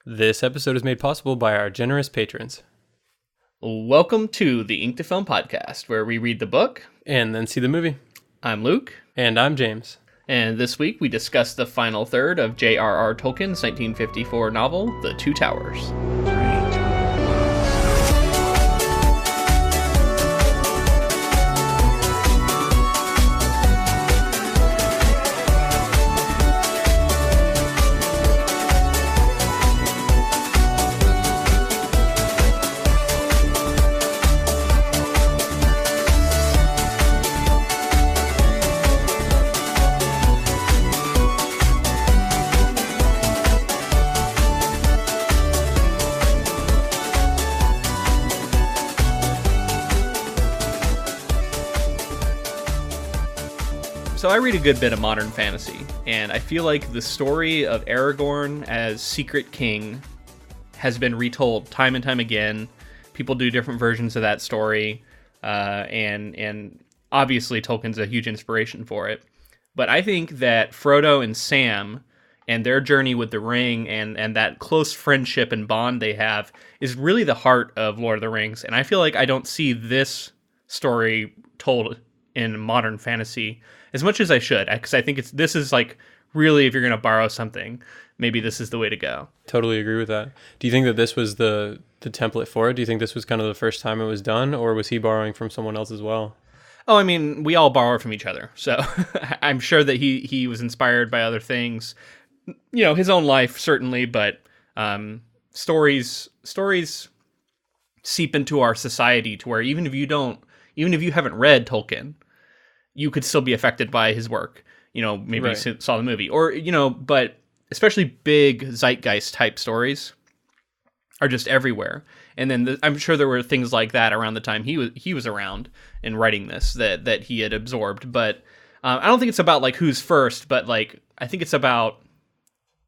This episode is made possible by our generous patrons. Welcome to the Ink to Film podcast, where we read the book and then see the movie. I'm Luke. And I'm James. And this week we discuss the final third of J.R.R. Tolkien's 1954 novel, The Two Towers. So I read a good bit of modern fantasy, and I feel like the story of Aragorn as Secret King has been retold time and time again. People do different versions of that story, and obviously Tolkien's a huge inspiration for it. But I think that Frodo and Sam and their journey with the ring and that close friendship and bond they have is really the heart of Lord of the Rings. And I feel like I don't see this story told in modern fantasy as much as I should, because I think this is like really, if you're going to borrow something, maybe this is the way to go. Totally agree with that. Do you think that this was the template for it? Do you think this was kind of the first time it was done, or was he borrowing from someone else as well? Oh, I mean, we all borrow from each other, so I'm sure that he was inspired by other things, his own life certainly, but stories seep into our society to where even if you haven't read Tolkien, you could still be affected by his work. Maybe right. You saw the movie, or but especially big zeitgeist type stories are just everywhere. And then I'm sure there were things like that around the time he was around and writing this that he had absorbed. But I don't think it's about like who's first, but like I think it's about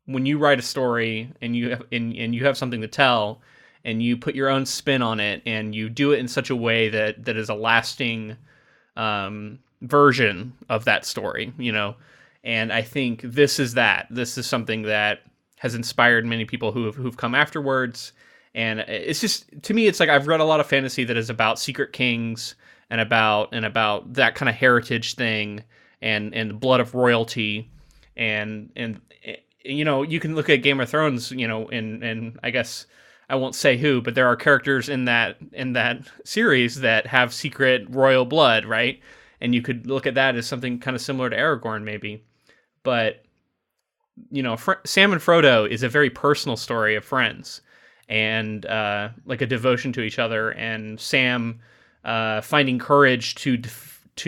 when you write a story and you have something to tell, and you put your own spin on it, and you do it in such a way that is a lasting version of that story, and I think this is something that has inspired many people who've come afterwards. And it's just, to me, it's like I've read a lot of fantasy that is about secret kings and about that kind of heritage thing and the blood of royalty, and you can look at Game of Thrones, and I guess I won't say who, but there are characters in that series that have secret royal blood, right? And you could look at that as something kind of similar to Aragorn, maybe. But, Sam and Frodo is a very personal story of friends and like a devotion to each other. And Sam finding courage to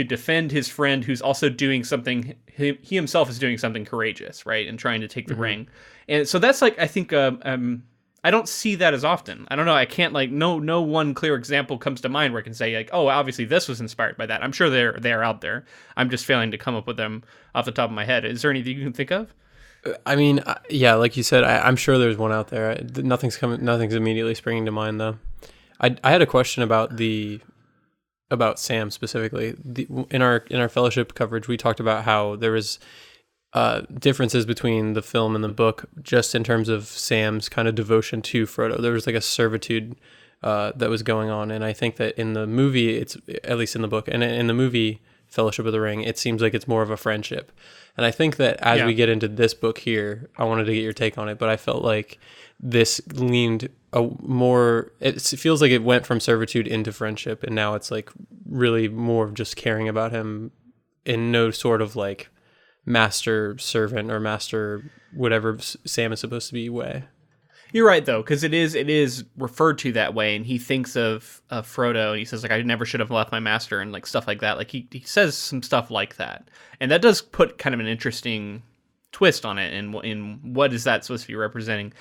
defend his friend who's also doing something, he himself is doing something courageous, right? And trying to take the ring. And so that's like, I think, I don't see that as often. I don't know. I can't no one clear example comes to mind where I can say like, oh, obviously this was inspired by that. I'm sure they're out there. I'm just failing to come up with them off the top of my head. Is there anything you can think of? I mean, yeah, like you said, I'm sure there's one out there. Nothing's immediately springing to mind though. I had a question about Sam specifically. In our fellowship coverage, we talked about how there was differences between the film and the book, just in terms of Sam's kind of devotion to Frodo. There was like a servitude that was going on, and I think that in the movie, it's at least in the book, and in the movie Fellowship of the Ring, it seems like it's more of a friendship. And I think that as we get into this book here, I wanted to get your take on it, but I felt like this leaned more. It feels like it went from servitude into friendship, and now it's like really more of just caring about him in no sort of like master servant or master whatever Sam is supposed to be way. You're right though, because it is referred to that way, and he thinks of Frodo and he says like, I never should have left my master, and like stuff like that. Like he says some stuff like that, and that does put kind of an interesting twist on it. And in what is that supposed to be representing?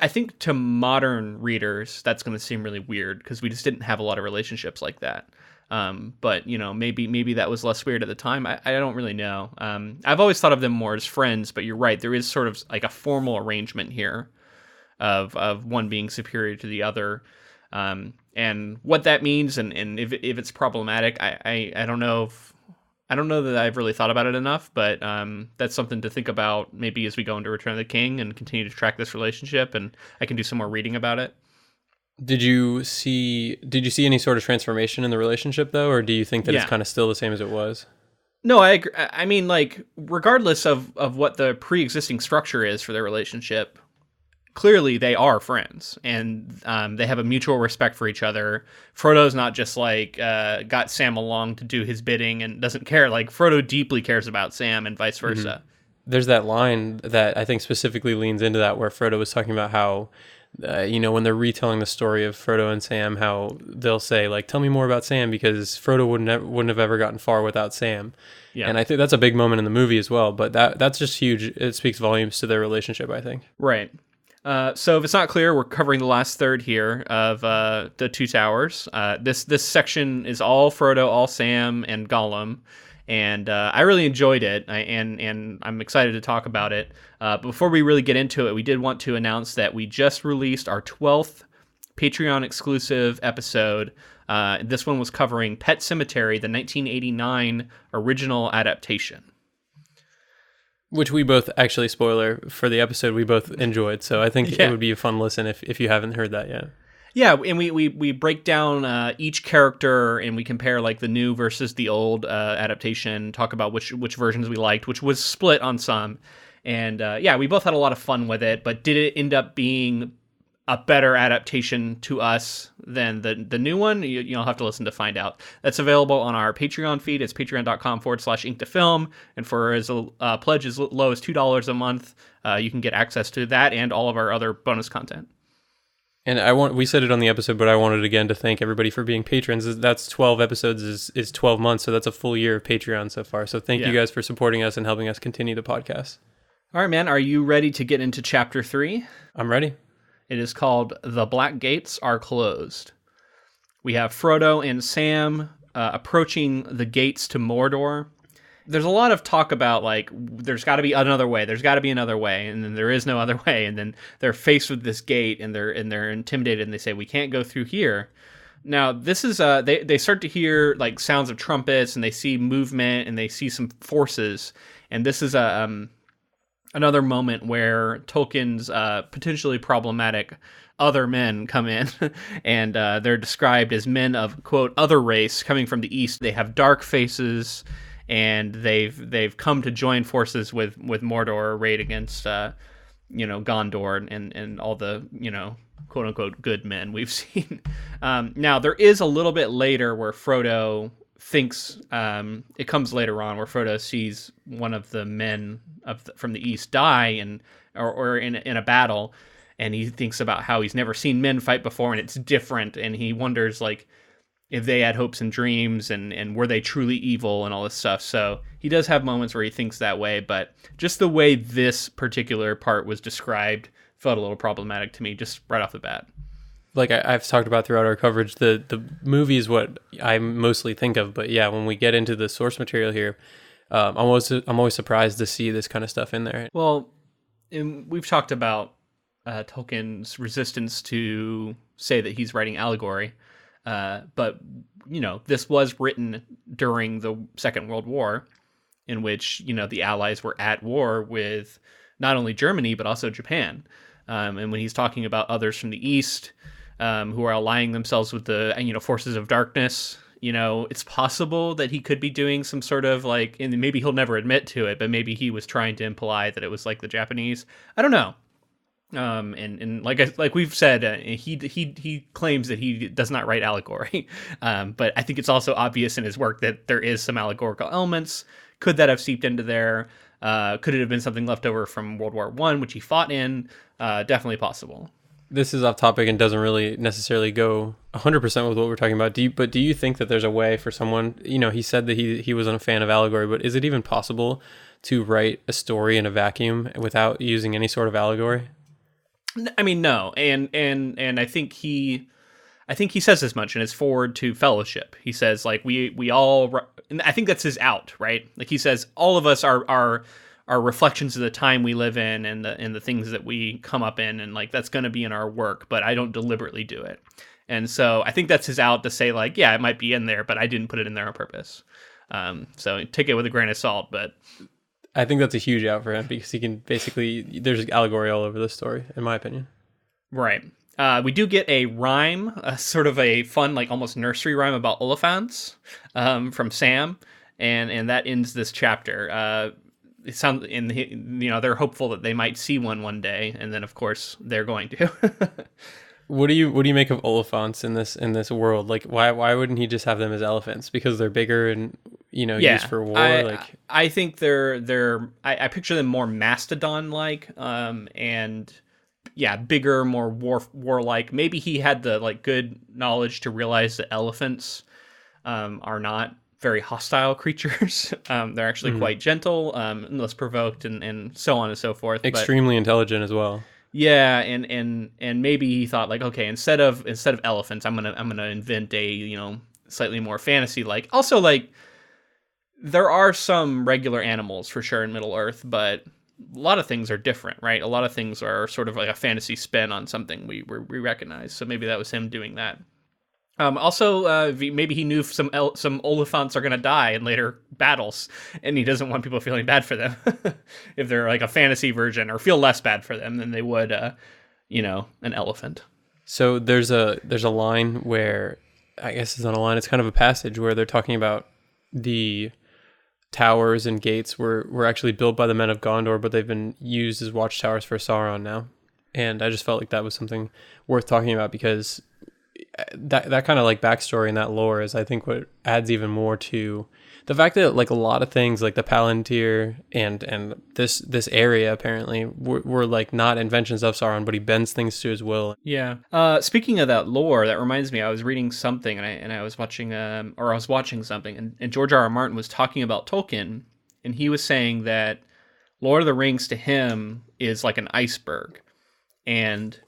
I think to modern readers that's going to seem really weird because we just didn't have a lot of relationships like that. But maybe that was less weird at the time. I don't really know. I've always thought of them more as friends, but you're right. There is sort of like a formal arrangement here of one being superior to the other. And what that means and if it's problematic, I don't know if I don't know that I've really thought about it enough, but that's something to think about maybe as we go into Return of the King and continue to track this relationship, and I can do some more reading about it. Did you see any sort of transformation in the relationship though, or do you think that it's kind of still the same as it was? No, I agree. I mean, like, regardless of what the pre-existing structure is for their relationship, clearly they are friends, and they have a mutual respect for each other. Frodo's not just like got Sam along to do his bidding and doesn't care. Like, Frodo deeply cares about Sam and vice versa. Mm-hmm. There's that line that I think specifically leans into that, where Frodo was talking about how, when they're retelling the story of Frodo and Sam, how they'll say, like, tell me more about Sam, because Frodo wouldn't have ever gotten far without Sam. Yeah. And I think that's a big moment in the movie as well, but that's just huge. It speaks volumes to their relationship, I think. Right. So if it's not clear, we're covering the last third here of the Two Towers. This section is all Frodo, all Sam, and Gollum. And I really enjoyed it, and I'm excited to talk about it. But before we really get into it, we did want to announce that we just released our 12th Patreon-exclusive episode. This one was covering Pet Sematary, the 1989 original adaptation. Which we both, actually, spoiler, for the episode, we both enjoyed. So I think it would be a fun listen if you haven't heard that yet. Yeah, and we break down each character, and we compare like the new versus the old adaptation, talk about which versions we liked, which was split on some. And we both had a lot of fun with it, but did it end up being a better adaptation to us than the new one? You'll have to listen to find out. That's available on our Patreon feed. It's patreon.com/ink2film. And for as a pledge as low as $2 a month, you can get access to that and all of our other bonus content. And we said it on the episode, but I wanted again to thank everybody for being patrons. That's 12 episodes is 12 months, so that's a full year of Patreon so far. So thank you guys for supporting us and helping us continue the podcast. All right, man. Are you ready to get into Chapter 3? I'm ready. It is called The Black Gates Are Closed. We have Frodo and Sam approaching the gates to Mordor. There's a lot of talk about, like, there's got to be another way. There's got to be another way, and then there is no other way. And then they're faced with this gate, and they're intimidated, and they say, we can't go through here. Now, this is they start to hear like sounds of trumpets, and they see movement, and they see some forces. And this is another moment where Tolkien's potentially problematic other men come in, and they're described as men of, quote, other race coming from the east. They have dark faces, and they've come to join forces with Mordor, raid against Gondor and all the quote unquote good men we've seen. Now there is a little bit later where Frodo thinks it comes later on where Frodo sees one of the men from the east die or in a battle, and he thinks about how he's never seen men fight before and it's different, and he wonders like if they had hopes and dreams and were they truly evil and all this stuff. So he does have moments where he thinks that way, but just the way this particular part was described felt a little problematic to me just right off the bat. Like I've talked about throughout our coverage, the movie is what I mostly think of. But yeah, when we get into the source material here, I'm always surprised to see this kind of stuff in there. Well, we've talked about Tolkien's resistance to say that he's writing allegory. But, this was written during the Second World War, in which, the Allies were at war with not only Germany, but also Japan. And when he's talking about others from the East who are allying themselves with the, forces of darkness, it's possible that he could be doing some sort of like, and maybe he'll never admit to it, but maybe he was trying to imply that it was like the Japanese. I don't know. And like we've said, he claims that he does not write allegory. But I think it's also obvious in his work that there is some allegorical elements. Could that have seeped into there? Could it have been something left over from World War I, which he fought in? Definitely possible. This is off topic and doesn't really necessarily go 100% with what we're talking about. Do you think that there's a way for someone, he said that he wasn't a fan of allegory, but is it even possible to write a story in a vacuum without using any sort of allegory? I mean, no, and I think he says as much in his forward to Fellowship. He says like we all, and I think that's his out, right? Like he says all of us are reflections of the time we live in and the things that we come up in, and like that's going to be in our work, but I don't deliberately do it. And so I think that's his out to say like, yeah, it might be in there, but I didn't put it in there on purpose. So take it with a grain of salt, but I think that's a huge out for him because he can basically, there's allegory all over this story, in my opinion. Right. We do get a rhyme, sort of a fun, like almost nursery rhyme about Oliphaunts from Sam, and that ends this chapter. It sounds, they're hopeful that they might see one day, and then of course they're going to. What do you make of Oliphaunts in this world? Like, why wouldn't he just have them as elephants? Because they're bigger and used for war. I think I picture them more mastodon like, and yeah, bigger, more warlike. Maybe he had the good knowledge to realize that elephants are not very hostile creatures. They're actually quite gentle, less provoked, and so on and so forth. Extremely intelligent as well. Yeah, and maybe he thought okay, instead of elephants, I'm gonna invent a slightly more fantasy like. Also, there are some regular animals for sure in Middle Earth, but a lot of things are different, right? A lot of things are sort of like a fantasy spin on something we recognize. So maybe that was him doing that. Also, maybe he knew some Oliphaunts are going to die in later battles, and he doesn't want people feeling bad for them if they're like a fantasy version, or feel less bad for them than they would, an elephant. So there's a line where, I guess it's not a line, it's kind of a passage where they're talking about the towers and gates were actually built by the men of Gondor, but they've been used as watchtowers for Sauron now. And I just felt like that was something worth talking about, because that kind of backstory and that lore is, I think, what adds even more to the fact that a lot of things like the Palantir and this area apparently were not inventions of Sauron, but he bends things to his will. Yeah. Speaking of that lore, that reminds me, I was reading something and I was watching something, and George R. R. Martin was talking about Tolkien, and he was saying that Lord of the Rings to him is like an iceberg, and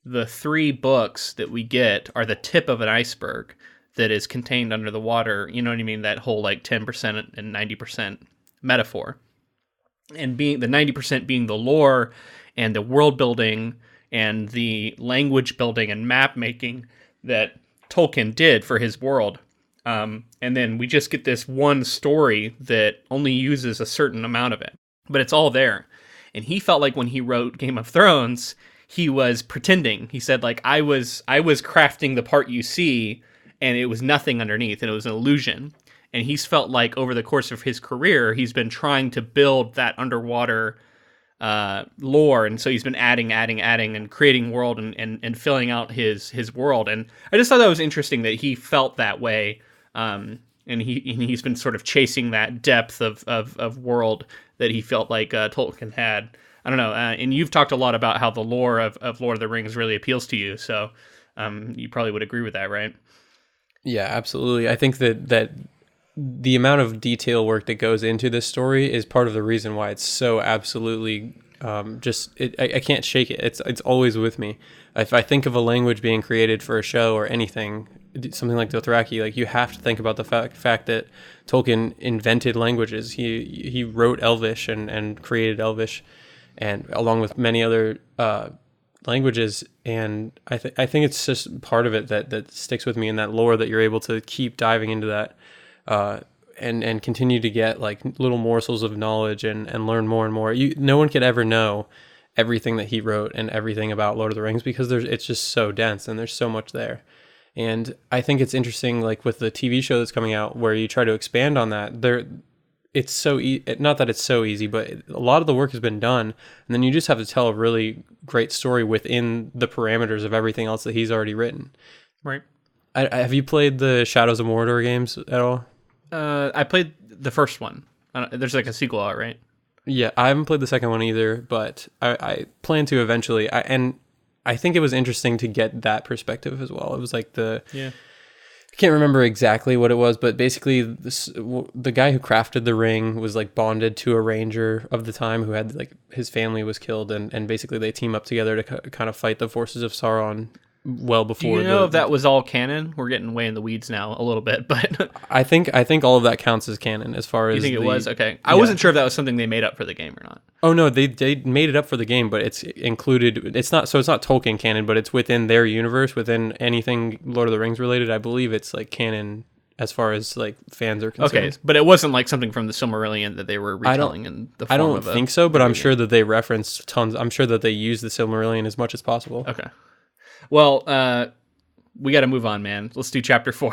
the 3 books that we get are the tip of an iceberg that is contained under the water. You know what I mean? That whole 10% and 90% metaphor. And being the 90% being the lore and the world building and the language building and map making that Tolkien did for his world. And then we just get this one story that only uses a certain amount of it, but it's all there. And he felt like when he wrote Game of Thrones, he was pretending. He said, I was crafting the part you see, and it was nothing underneath, and it was an illusion. And he's felt like over the course of his career, he's been trying to build that underwater lore, and so he's been adding and creating world and filling out his world. And I just thought that was interesting that he felt that way, and he's been sort of chasing that depth of world that he felt like Tolkien had. I don't know, and you've talked a lot about how the lore of Lord of the Rings really appeals to you, so you probably would agree with that, right? Yeah, absolutely. I think that the amount of detail work that goes into this story is part of the reason why it's so absolutely I can't shake it. It's always with me. If I think of a language being created for a show or anything, something like Dothraki, you have to think about the fact that Tolkien invented languages. He wrote Elvish and created Elvish, and along with many other languages, and I think it's just part of it that sticks with me in that lore, that you're able to keep diving into that and continue to get little morsels of knowledge and learn more and more. No one could ever know everything that he wrote and everything about Lord of the Rings, because it's just so dense and there's so much there. And I think it's interesting, with the TV show that's coming out, where you try to expand on that. It's so not that it's so easy, but a lot of the work has been done, and then you just have to tell a really great story within the parameters of everything else that he's already written. Right. Have you played the Shadows of Mordor games at all? I played the first one. There's a sequel out, right? Yeah, I haven't played the second one either, but I plan to eventually. And I think it was interesting to get that perspective as well. It was yeah. I can't remember exactly what it was, but basically the guy who crafted the ring was bonded to a ranger of the time who had his family was killed, and basically they team up together to kind of fight the forces of Sauron well before. Do you know if that was all canon? We're getting way in the weeds now a little bit, but I think all of that counts as canon as far as you think it was okay. I wasn't sure if that was something they made up for the game or not. Oh no, they made it up for the game, but it's included. It's not Tolkien canon, but it's within their universe, within anything Lord of the Rings related. I believe it's canon as far as like fans are concerned. Okay, but it wasn't like something from the Silmarillion that they were retelling in the form of I don't think so, but I'm sure that they referenced tons. I'm sure that they use the Silmarillion as much as possible. Okay. Well, we got to move on, man. Let's do chapter 4.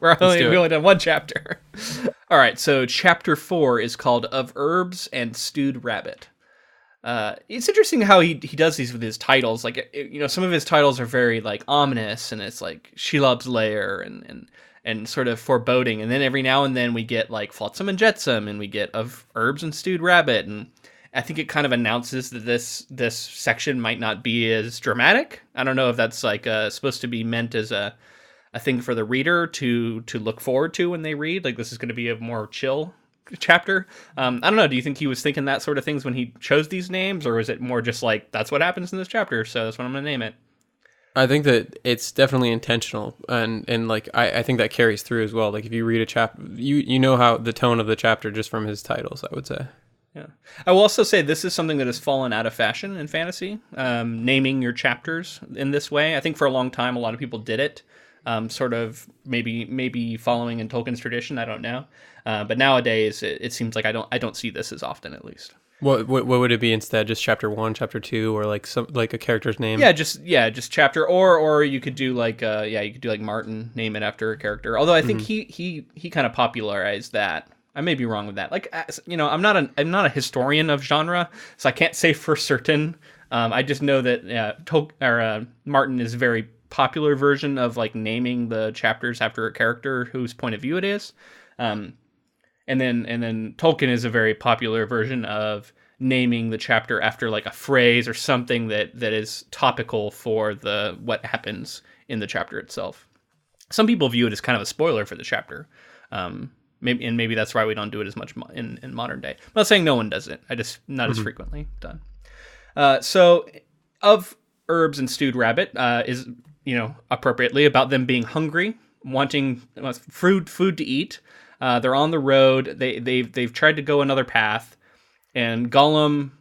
We only done one chapter. All right, so chapter 4 is called Of Herbs and Stewed Rabbit. It's interesting how he does these with his titles. Like, some of his titles are very like ominous, and it's like Shelob's Lair and sort of foreboding. And then every now and then we get like Flotsam and Jetsam, and we get Of Herbs and Stewed Rabbit. And I think it kind of announces that this section might not be as dramatic. I don't know if that's like supposed to be meant as a thing for the reader to look forward to when they read. Like, this is going to be a more chill chapter. I don't know. Do you think he was thinking that sort of things when he chose these names, or is it more just like, that's what happens in this chapter, so that's what I'm going to name it? I think that it's definitely intentional, and like I think that carries through as well. Like, if you read a chapter, you know how the tone of the chapter just from his titles, I would say. Yeah. I will also say this is something that has fallen out of fashion in fantasy, naming your chapters in this way. I think for a long time, a lot of people did it, sort of maybe following in Tolkien's tradition. I don't know. But nowadays, it seems like I don't see this as often, at least. What would it be instead? Just chapter 1, chapter 2, or like some like a character's name? Yeah, just chapter, or you could do like Martin, name it after a character. Although I think he kind of popularized that. I may be wrong with that. Like, I'm not a historian of genre, so I can't say for certain. I just know that Martin is a very popular version of like naming the chapters after a character whose point of view it is. And then Tolkien is a very popular version of naming the chapter after like a phrase or something that is topical for what happens in the chapter itself. Some people view it as kind of a spoiler for the chapter. Maybe that's why we don't do it as much in modern day. I'm not saying no one does it. I just not as frequently done. So Of Herbs and Stewed Rabbit is, appropriately about them being hungry, wanting food to eat. They're on the road. They've tried to go another path, and Gollum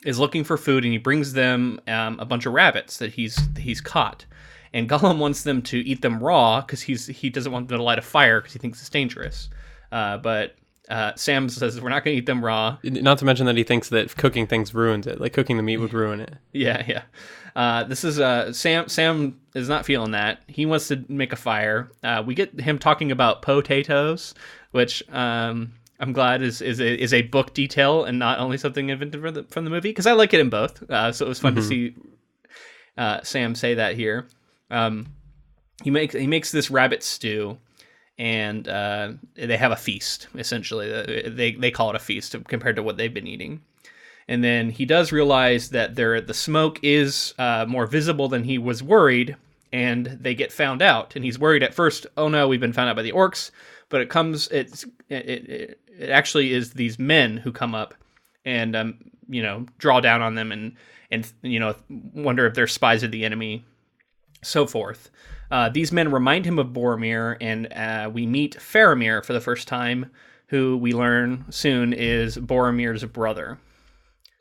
is looking for food, and he brings them a bunch of rabbits that he's caught. And Gollum wants them to eat them raw because he doesn't want them to light a fire because he thinks it's dangerous. But Sam says we're not going to eat them raw. Not to mention that he thinks that cooking things ruins it. Like, cooking the meat would ruin it. Yeah. This is Sam is not feeling that. He wants to make a fire. We get him talking about potatoes, which I'm glad is a book detail and not only something invented from the movie, because I like it in both. So it was fun to see Sam say that here. He makes this rabbit stew, and they have a feast. Essentially, they call it a feast compared to what they've been eating. And then he does realize that the smoke is more visible than he was worried, and they get found out. And he's worried at first. Oh no, we've been found out by the orcs. But it actually is these men who come up and draw down on them and wonder if they're spies of the enemy. So forth. These men remind him of Boromir, and we meet Faramir for the first time, who we learn soon is Boromir's brother.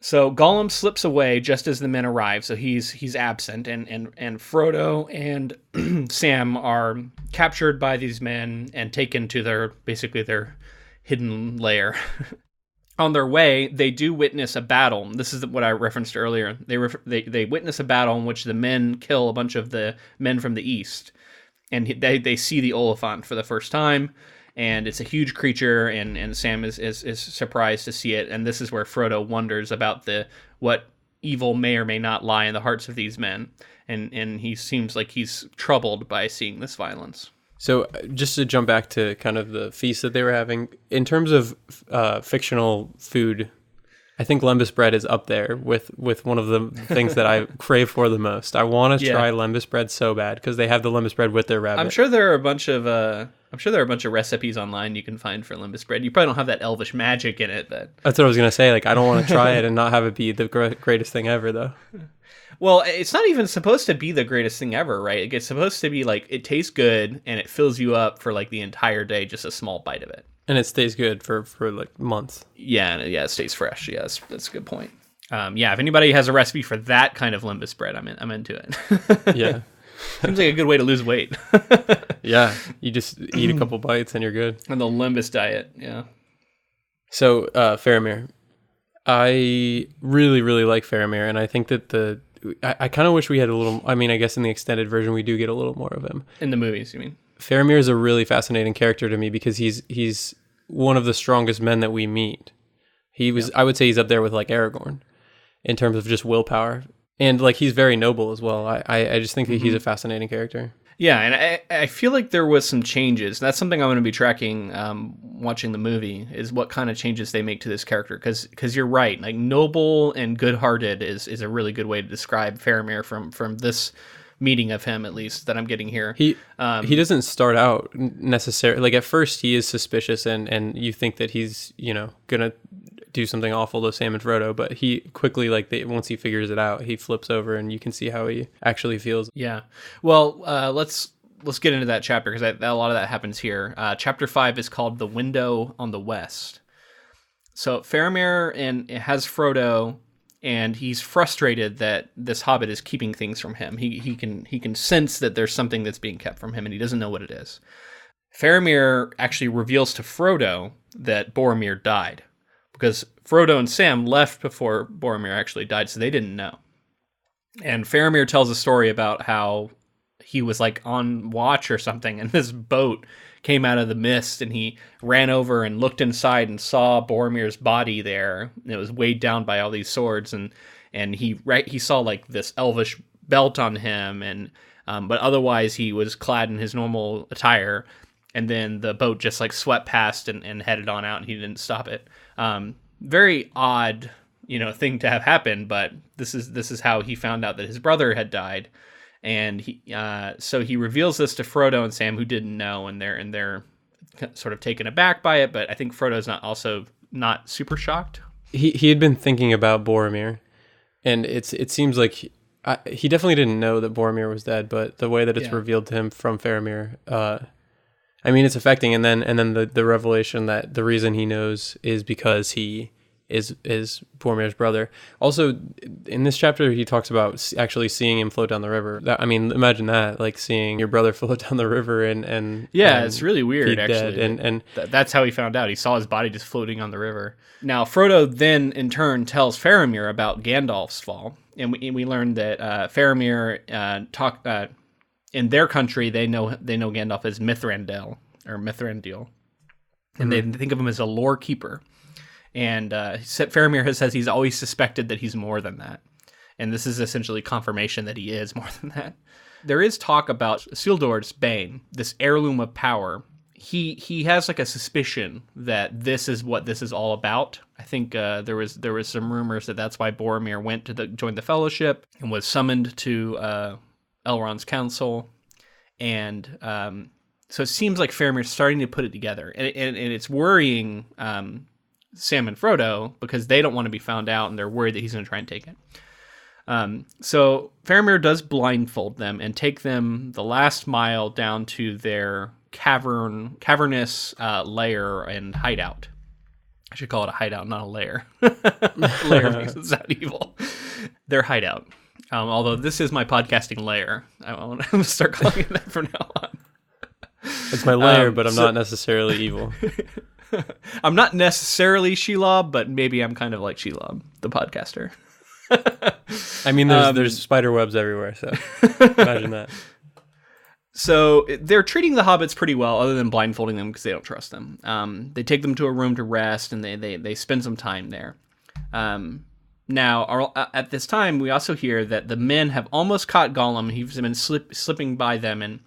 So Gollum slips away just as the men arrive, so he's absent, and Frodo and Sam are captured by these men and taken to their hidden lair. On their way, they do witness a battle. This is what I referenced earlier. They witness a battle in which the men kill a bunch of the men from the east, and they see the Oliphaunt for the first time, and it's a huge creature, and Sam is surprised to see it. And this is where Frodo wonders about what evil may or may not lie in the hearts of these men, and he seems like he's troubled by seeing this violence. So just to jump back to kind of the feast that they were having, in terms of fictional food, I think lembas bread is up there with one of the things that I crave for the most. I want to try lembas bread so bad because they have the lembas bread with their rabbit. I'm sure there are a bunch of recipes online you can find for lembas bread. You probably don't have that elvish magic in it. That's what I was gonna say. Like, I don't want to try it and not have it be the greatest thing ever, though. Well, it's not even supposed to be the greatest thing ever, right? It's supposed to be like, it tastes good and it fills you up for like the entire day, just a small bite of it. And it stays good for like months. Yeah, it stays fresh. Yeah, that's a good point. If anybody has a recipe for that kind of lembas bread, I'm into it. Yeah. Seems like a good way to lose weight. Yeah, you just eat a couple bites and you're good. And the Limbus diet, yeah. So, Faramir. I really, really like Faramir, and I think that I kind of wish we had a little... I mean, I guess in the extended version, we do get a little more of him. In the movies, you mean? Faramir is a really fascinating character to me because he's one of the strongest men that we meet. I would say he's up there with, like, Aragorn in terms of just willpower. And, like, he's very noble as well. I just think that he's a fascinating character. Yeah, and I feel like there was some changes. That's something I'm going to be tracking watching the movie, is what kind of changes they make to this character. Because you're right, like noble and good-hearted is a really good way to describe Faramir from this meeting of him, at least, that I'm getting here. He doesn't start out necessarily... Like, at first, he is suspicious, and you think that he's, going to do something awful to Sam and Frodo, but he quickly, once he figures it out, he flips over, and you can see how he actually feels. Yeah. Well, let's get into that chapter, because a lot of that happens here. Chapter 5 is called The Window on the West. So Faramir has Frodo, and he's frustrated that this hobbit is keeping things from him. He can sense that there's something that's being kept from him, and he doesn't know what it is. Faramir actually reveals to Frodo that Boromir died, because Frodo and Sam left before Boromir actually died, so they didn't know. And Faramir tells a story about how he was like on watch or something, and this boat came out of the mist, and he ran over and looked inside and saw Boromir's body there. And it was weighed down by all these swords, and he saw like this elvish belt on him, and but otherwise he was clad in his normal attire. And then the boat just like swept past and headed on out, and he didn't stop it. Very odd, thing to have happened, but this is how he found out that his brother had died. And so he reveals this to Frodo and Sam, who didn't know, and they're sort of taken aback by it. But I think Frodo's not super shocked. He had been thinking about Boromir, and it seems like he definitely didn't know that Boromir was dead. But the way that it's revealed to him from Faramir, I mean, it's affecting. And then the revelation that the reason he knows is because he is Boromir's brother. Also, in this chapter, he talks about actually seeing him float down the river. Imagine that, like seeing your brother float down the river and it's really weird, actually. And that's how he found out. He saw his body just floating on the river. Now, Frodo then, in turn, tells Faramir about Gandalf's fall. And we learned that Faramir in their country, they know Gandalf as Mithrandil, and they think of him as a lore keeper. And Faramir says he's always suspected that he's more than that, and this is essentially confirmation that he is more than that. There is talk about Isildur's Bane, this heirloom of power. He has like a suspicion that this is what this is all about. I think there was some rumors that that's why Boromir went to join the Fellowship and was summoned to Elrond's council, and so it seems like Faramir's starting to put it together, and it's worrying Sam and Frodo because they don't want to be found out, and they're worried that he's going to try and take it. So Faramir does blindfold them and take them the last mile down to their cavernous lair and hideout. I should call it a hideout, not a lair. Lair makes it sound evil. Their hideout. Although this is my podcasting lair. I'm going to start calling it that from now on. It's my lair, but I'm not necessarily evil. I'm not necessarily Shelob, but maybe I'm kind of like Shelob, the podcaster. I mean, there's spider webs everywhere, so imagine that. So they're treating the hobbits pretty well, other than blindfolding them because they don't trust them. They take them to a room to rest, and they spend some time there. Now, at this time, we also hear that the men have almost caught Gollum. He's been slipping by them, and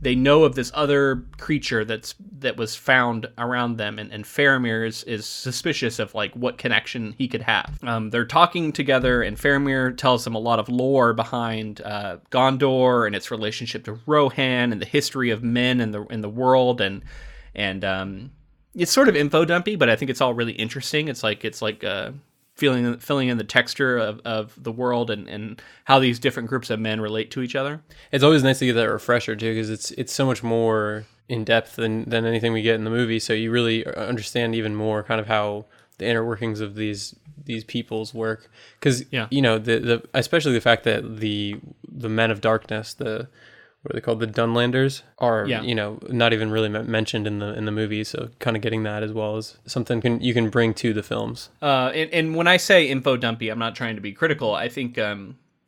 they know of this other creature that was found around them, and Faramir is suspicious of like what connection he could have. They're talking together, and Faramir tells them a lot of lore behind Gondor and its relationship to Rohan and the history of men in the world, and it's sort of info dumpy, but I think it's all really interesting. It's like filling in the texture of the world and how these different groups of men relate to each other. It's always nice to get that refresher too, because it's so much more in depth than anything we get in the movie. So you really understand even more kind of how the inner workings of these peoples work. Because the especially the fact that the men of darkness, what are they called, the Dunlanders, are Yeah. not even really mentioned in the movie. So kind of getting that as well as something you can bring to the films. And when I say info dumpy, I'm not trying to be critical. I think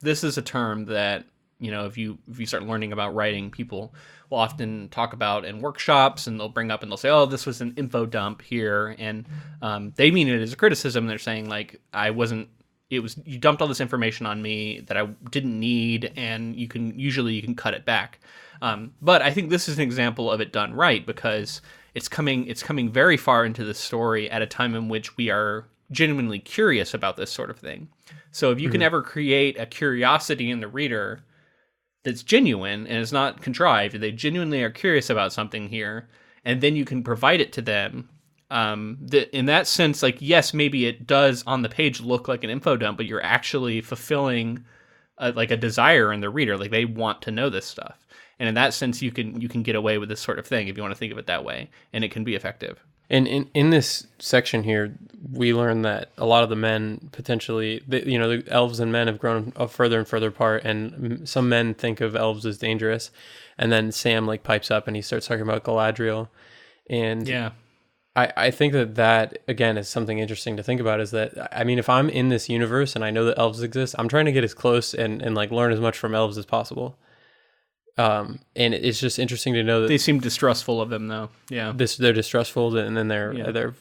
this is a term that, if you start learning about writing, people will often talk about in workshops, and they'll bring up and they'll say, "Oh, this was an info dump here," and they mean it as a criticism. They're saying like, you dumped all this information on me that I didn't need, and you can cut it back. But I think this is an example of it done right, because it's coming very far into the story at a time in which we are genuinely curious about this sort of thing. So if you can ever create a curiosity in the reader that's genuine and is not contrived, they genuinely are curious about something here, and then you can provide it to them. In that sense, like, yes, maybe it does on the page look like an info dump, but you're actually fulfilling a desire in the reader. Like, they want to know this stuff. And in that sense, you can get away with this sort of thing if you want to think of it that way, and it can be effective. And in this section here, we learn that a lot of the men potentially, the elves and men have grown further and further apart, and some men think of elves as dangerous. And then Sam like pipes up and he starts talking about Galadriel. And yeah, I think that again is something interesting to think about, is that, I mean, if I'm in this universe and I know that elves exist, I'm trying to get as close and like learn as much from elves as possible. And it's just interesting to know that they seem distrustful of them, though. Yeah, they're distrustful, and then they're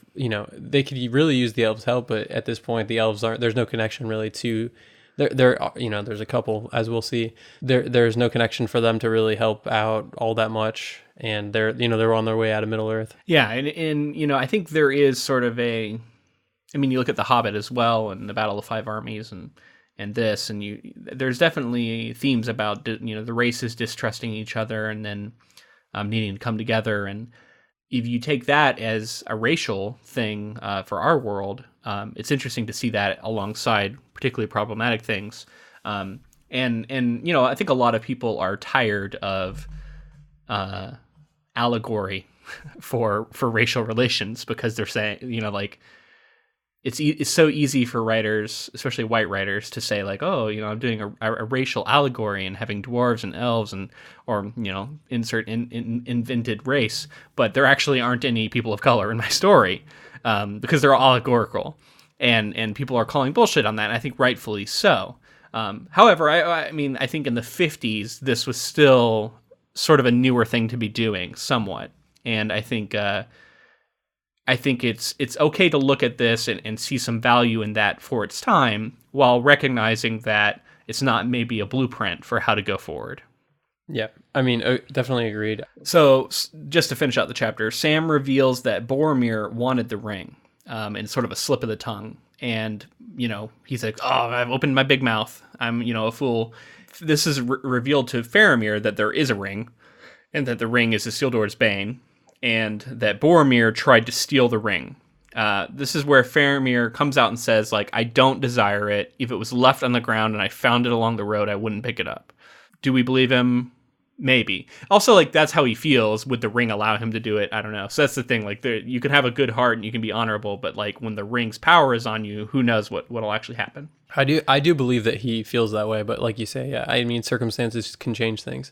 they could really use the elves' help, but at this point the elves aren't. There's no connection really to. There's a couple, as we'll see. There's no connection for them to really help out all that much, and they're on their way out of Middle Earth. Yeah, and I think there is sort of you look at The Hobbit as well, and the Battle of Five Armies, and this, and there's definitely themes about the races distrusting each other, and then needing to come together. And if you take that as a racial thing for our world, it's interesting to see that alongside particularly problematic things. And I think a lot of people are tired of allegory for racial relations, because they're saying, it's so easy for writers, especially white writers, to say like, oh, I'm doing a racial allegory and having dwarves and elves or insert invented race, but there actually aren't any people of color in my story, because they're all allegorical, and people are calling bullshit on that, and I think rightfully so. However, I think in the 50s, this was still sort of a newer thing to be doing somewhat, and I think it's okay to look at this and see some value in that for its time, while recognizing that it's not maybe a blueprint for how to go forward. Yeah, definitely agreed. So just to finish out the chapter, Sam reveals that Boromir wanted the ring, in sort of a slip of the tongue. And, he's like, oh, I've opened my big mouth. I'm, a fool. This is revealed to Faramir that there is a ring, and that the ring is Isildur's bane, and that Boromir tried to steal the ring. This is where Faramir comes out and says, like, I don't desire it. If it was left on the ground and I found it along the road, I wouldn't pick it up. Do we believe him? Maybe. Also, like, that's how he feels. Would the ring allow him to do it? I don't know. So that's the thing. Like, you can have a good heart and you can be honorable, but like when the ring's power is on you, who knows what'll actually happen? I do believe that he feels that way, but like you say, yeah, circumstances can change things.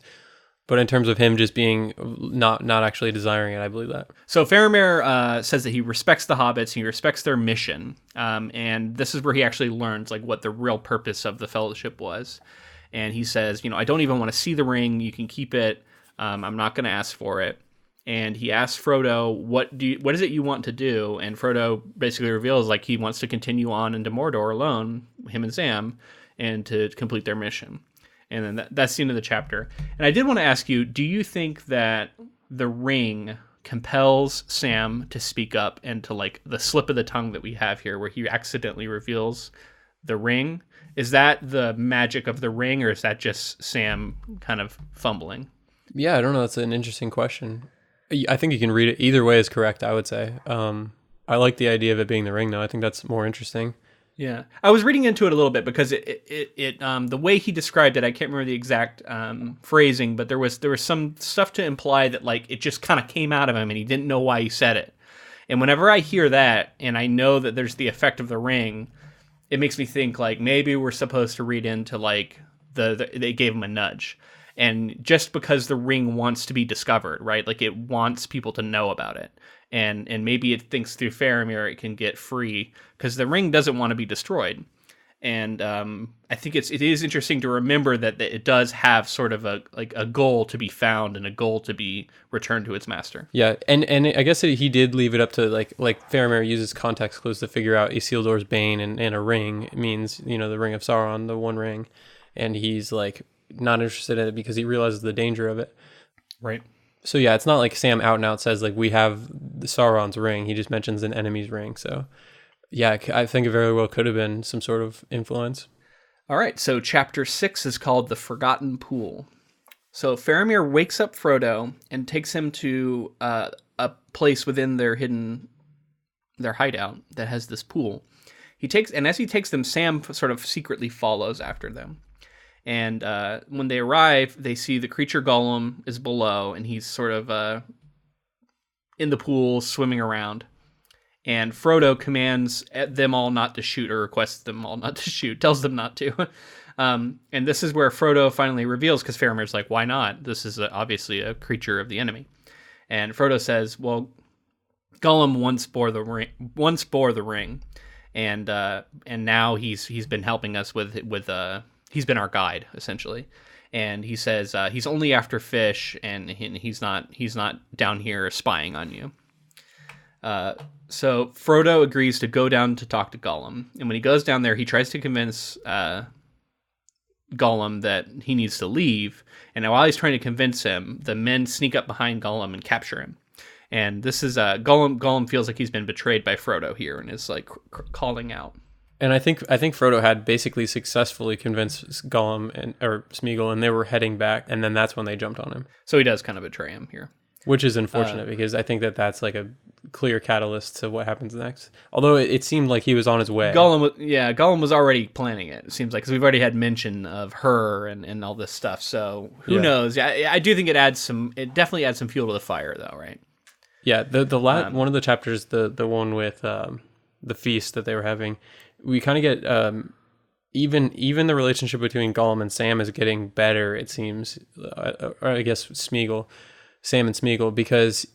But in terms of him just being not actually desiring it, I believe that. So Faramir says that he respects the hobbits, he respects their mission, and this is where he actually learns like what the real purpose of the fellowship was. And he says, I don't even want to see the ring. You can keep it. I'm not going to ask for it. And he asks Frodo, what is it you want to do? And Frodo basically reveals like he wants to continue on into Mordor alone, him and Sam, and to complete their mission. And then that's the end of the chapter. And I did want to ask you, do you think that the ring compels Sam to speak up, and to like the slip of the tongue that we have here where he accidentally reveals the ring? Is that the magic of the ring, or is that just Sam kind of fumbling? Yeah, I don't know. That's an interesting question. I think you can read it either way is correct, I would say. I like the idea of it being the ring, though. I think that's more interesting. Yeah, I was reading into it a little bit because it the way he described it, I can't remember the exact phrasing, but there was some stuff to imply that like it just kind of came out of him and he didn't know why he said it. And whenever I hear that, and I know that there's the effect of the ring, it makes me think like maybe we're supposed to read into like they gave him a nudge. And just because the ring wants to be discovered, right? Like it wants people to know about it. And maybe it thinks through Faramir it can get free because the ring doesn't want to be destroyed. And I think it is interesting to remember that it does have sort of a goal to be found and a goal to be returned to its master. Yeah, and I guess he did leave it up to like Faramir uses context clues to figure out Isildur's bane and a ring means, you know, the ring of Sauron, the one ring, and he's like not interested in it because he realizes the danger of it. Right. So yeah, it's not like Sam out and out says like we have the Sauron's ring. He just mentions an enemy's ring. So yeah, I think it very well could have been some sort of influence. All right, so chapter 6 is called The Forgotten Pool. So Faramir wakes up Frodo and takes him to a place within their hideout that has this pool. As he takes them, Sam sort of secretly follows after them. And when they arrive, they see the creature Gollum is below, and he's sort of in the pool, swimming around. And Frodo commands them all not to shoot, or requests them all not to shoot, tells them not to. And this is where Frodo finally reveals, because Faramir's like, why not? This is obviously a creature of the enemy. And Frodo says, well, Gollum once bore the ring, and now he's been helping us with he's been our guide, essentially. And he says he's only after fish, and he's not down here spying on you. So Frodo agrees to go down to talk to Gollum. And when he goes down there, he tries to convince Gollum that he needs to leave. And while he's trying to convince him, the men sneak up behind Gollum and capture him. And this is Gollum feels like he's been betrayed by Frodo here and is like calling out. And I think Frodo had basically successfully convinced Gollum or Sméagol, and they were heading back, and then that's when they jumped on him. So he does kind of betray him here. Which is unfortunate because I think that's like a clear catalyst to what happens next. Although it seemed like he was on his way. Gollum was already planning it. It seems like, because we've already had mention of her and all this stuff. So who knows? I do think it definitely adds some fuel to the fire, though, right? Yeah, the one of the chapters, the one with the feast that they were having, we kind of get even the relationship between Gollum and Sam is getting better. It seems, or I guess Sam and Sméagol, because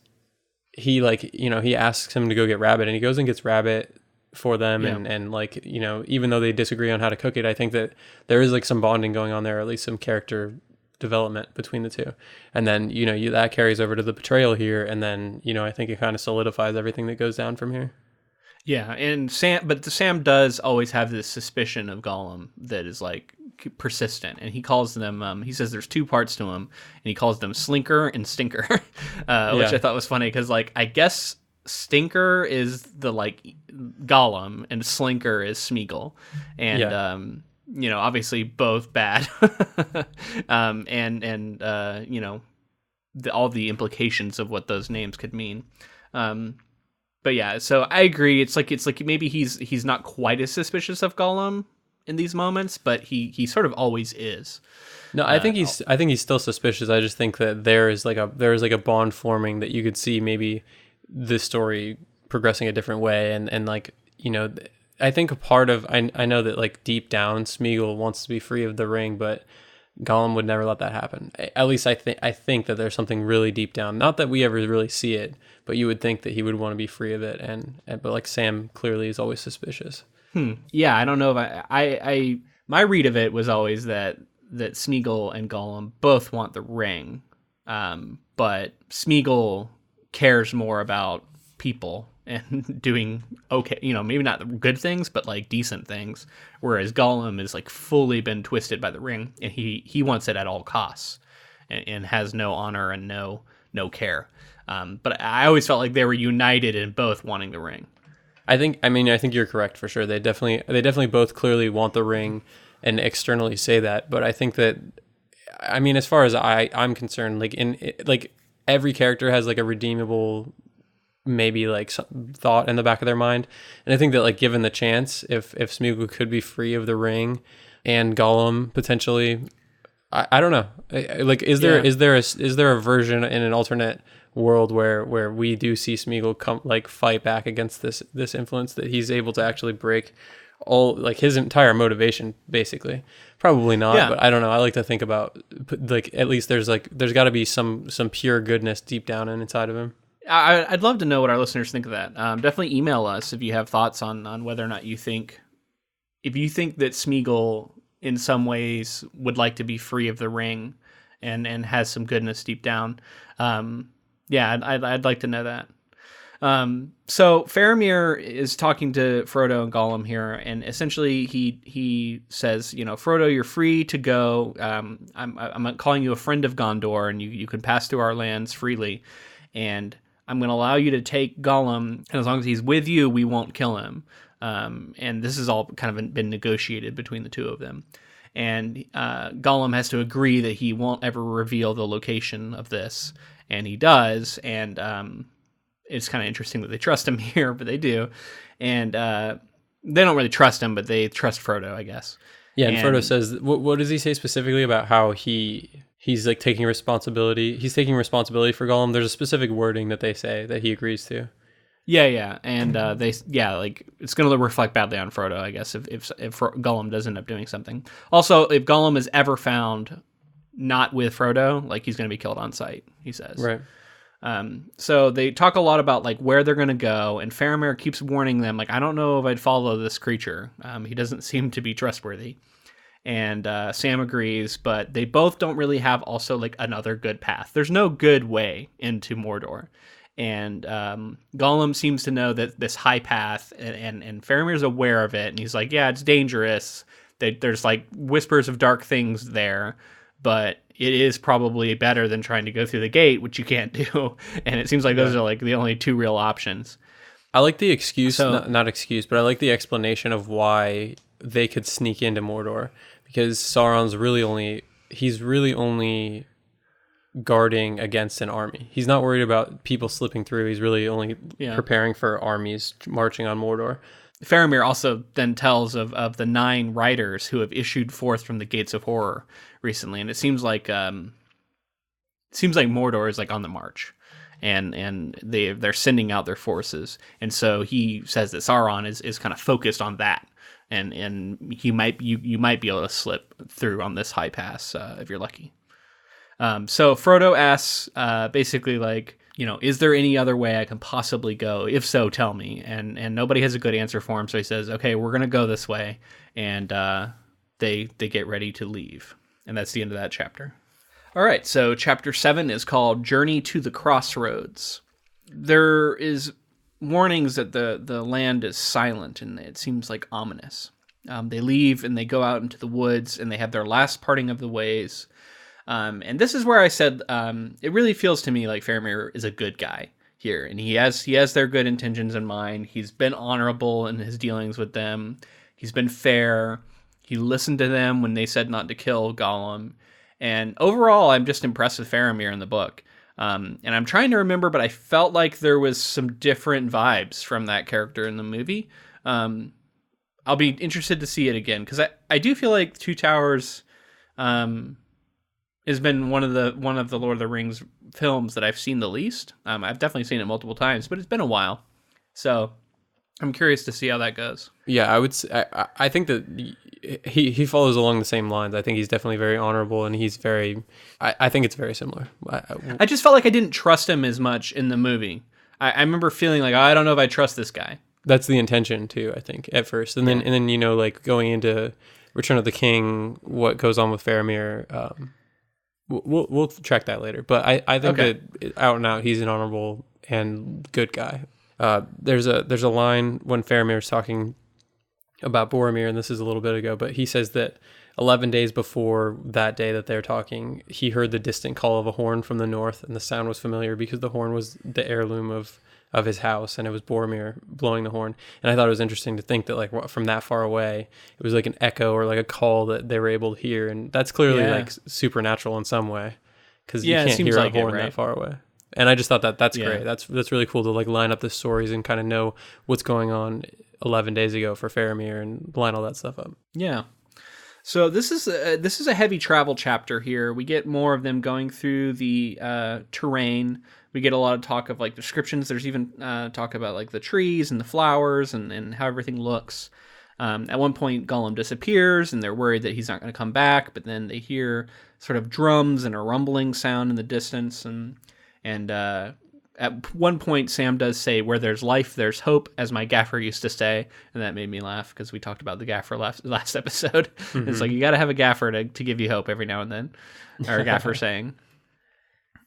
he he asks him to go get rabbit, and he goes and gets rabbit for them, and even though they disagree on how to cook it, I think that there is like some bonding going on there, or at least some character development between the two. And then that carries over to the betrayal here, and then I think it kind of solidifies everything that goes down from here. Yeah, and Sam does always have this suspicion of Gollum that is like persistent, and he calls them. He says there's two parts to him, and he calls them Slinker and Stinker, which I thought was funny because I guess Stinker is the Gollum, and Slinker is Sméagol, and obviously both bad, and all the implications of what those names could mean. But yeah, so I agree. It's like maybe he's not quite as suspicious of Gollum in these moments, but he sort of always is. No, I think he's still suspicious. I just think that there is like a bond forming that you could see maybe this story progressing a different way, and I think a part of I know that like deep down Sméagol wants to be free of the ring, but Gollum would never let that happen. At least I think that there's something really deep down. Not that we ever really see it, but you would think that he would want to be free of it. But like Sam clearly is always suspicious. Yeah, I don't know if I my read of it was always that Sméagol and Gollum both want the ring, but Sméagol cares more about people and doing okay, maybe not good things, but like decent things. Whereas Gollum is like fully been twisted by the ring, and he wants it at all costs, and has no honor and no care. But I always felt like they were united in both wanting the ring. I think you're correct for sure. They definitely both clearly want the ring and externally say that. But I think that, as far as I'm concerned, like every character has like a redeemable maybe like thought in the back of their mind, and I think that like given the chance, if Sméagol could be free of the ring and Gollum potentially, I don't know, like is there a version in an alternate world where we do see Sméagol come like fight back against this influence, that he's able to actually break all like his entire motivation basically? Probably not, but I don't know. I like to think about like at least there's got to be some pure goodness deep down inside of him. I'd love to know what our listeners think of that. Definitely email us if you have thoughts on whether or not you think that Sméagol in some ways would like to be free of the ring and has some goodness deep down. I'd like to know that. So Faramir is talking to Frodo and Gollum here, and essentially he says, Frodo, you're free to go. I'm calling you a friend of Gondor, and you can pass through our lands freely, and I'm going to allow you to take Gollum, and as long as he's with you, we won't kill him. And this has all kind of been negotiated between the two of them. And Gollum has to agree that he won't ever reveal the location of this, and he does, and it's kind of interesting that they trust him here, but they do. And they don't really trust him, but they trust Frodo, I guess. Yeah, and Frodo says, what does he say specifically about how he's like taking responsibility? He's taking responsibility for Gollum. There's a specific wording that they say that he agrees to. Yeah, and it's going to reflect badly on Frodo, I guess, if Gollum does end up doing something. Also, if Gollum is ever found not with Frodo, like he's going to be killed on sight, he says. Right. So they talk a lot about like where they're going to go, and Faramir keeps warning them, like, I don't know if I'd follow this creature. He doesn't seem to be trustworthy. And Sam agrees, but they both don't really have also like another good path. There's no good way into Mordor. And Gollum seems to know that this high path, and Faramir's aware of it, and he's like, yeah, it's dangerous. There's like whispers of dark things there, but it is probably better than trying to go through the gate, which you can't do. And it seems like those are like the only two real options. I like the excuse, not excuse, but I like the explanation of why they could sneak into Mordor, because Sauron's really only guarding against an army. He's not worried about people slipping through. He's really only preparing for armies marching on Mordor. Faramir also then tells of the 9 riders who have issued forth from the gates of horror recently, and it seems like Mordor is like on the march, and they're sending out their forces, and so he says that Sauron is kind of focused on that, and you might be able to slip through on this high pass if you're lucky. So Frodo asks basically like, is there any other way I can possibly go? If so, tell me. And nobody has a good answer for him. So he says, okay, we're going to go this way. And they get ready to leave. And that's the end of that chapter. All right. So chapter 7 is called Journey to the Crossroads. There is warnings that the land is silent, and it seems like ominous. They leave and they go out into the woods, and they have their last parting of the ways. And this is where I said, it really feels to me like Faramir is a good guy here, and he has their good intentions in mind. He's been honorable in his dealings with them. He's been fair. He listened to them when they said not to kill Gollum. And overall, I'm just impressed with Faramir in the book. And I'm trying to remember, but I felt like there was some different vibes from that character in the movie. I'll be interested to see it again, because I do feel like Two Towers has been one of the Lord of the Rings films that I've seen the least. I've definitely seen it multiple times, but it's been a while, so I'm curious to see how that goes. Yeah, I would. I think that he follows along the same lines. I think he's definitely very honorable, and he's very. I think it's very similar. I just felt like I didn't trust him as much in the movie. I remember feeling like, I don't know if I trust this guy. That's the intention too, I think, at first, and then like going into Return of the King, what goes on with Faramir. We'll track that later, but I think that out and out he's an honorable and good guy. There's a line when Faramir is talking about Boromir, and this is a little bit ago, but he says that 11 days before that day that they're talking, he heard the distant call of a horn from the north, and the sound was familiar because the horn was the heirloom of his house, and it was Boromir blowing the horn. And I thought it was interesting to think that like from that far away, it was like an echo or like a call that they were able to hear, and that's clearly like supernatural in some way, because you can't hear a horn that far away. And I just thought that's great. That's really cool to like line up the stories and kind of know what's going on 11 days ago for Faramir and line all that stuff up. Yeah. So this is a heavy travel chapter here. We get more of them going through the terrain. We get a lot of talk of like descriptions. There's even talk about like the trees and the flowers and how everything looks. At one point, Gollum disappears, and they're worried that he's not going to come back. But then they hear sort of drums and a rumbling sound in the distance, and at one point, Sam does say, "Where there's life, there's hope," as my gaffer used to say, and that made me laugh because we talked about the gaffer last episode. Mm-hmm. It's like you got to have a gaffer to give you hope every now and then, or a gaffer saying.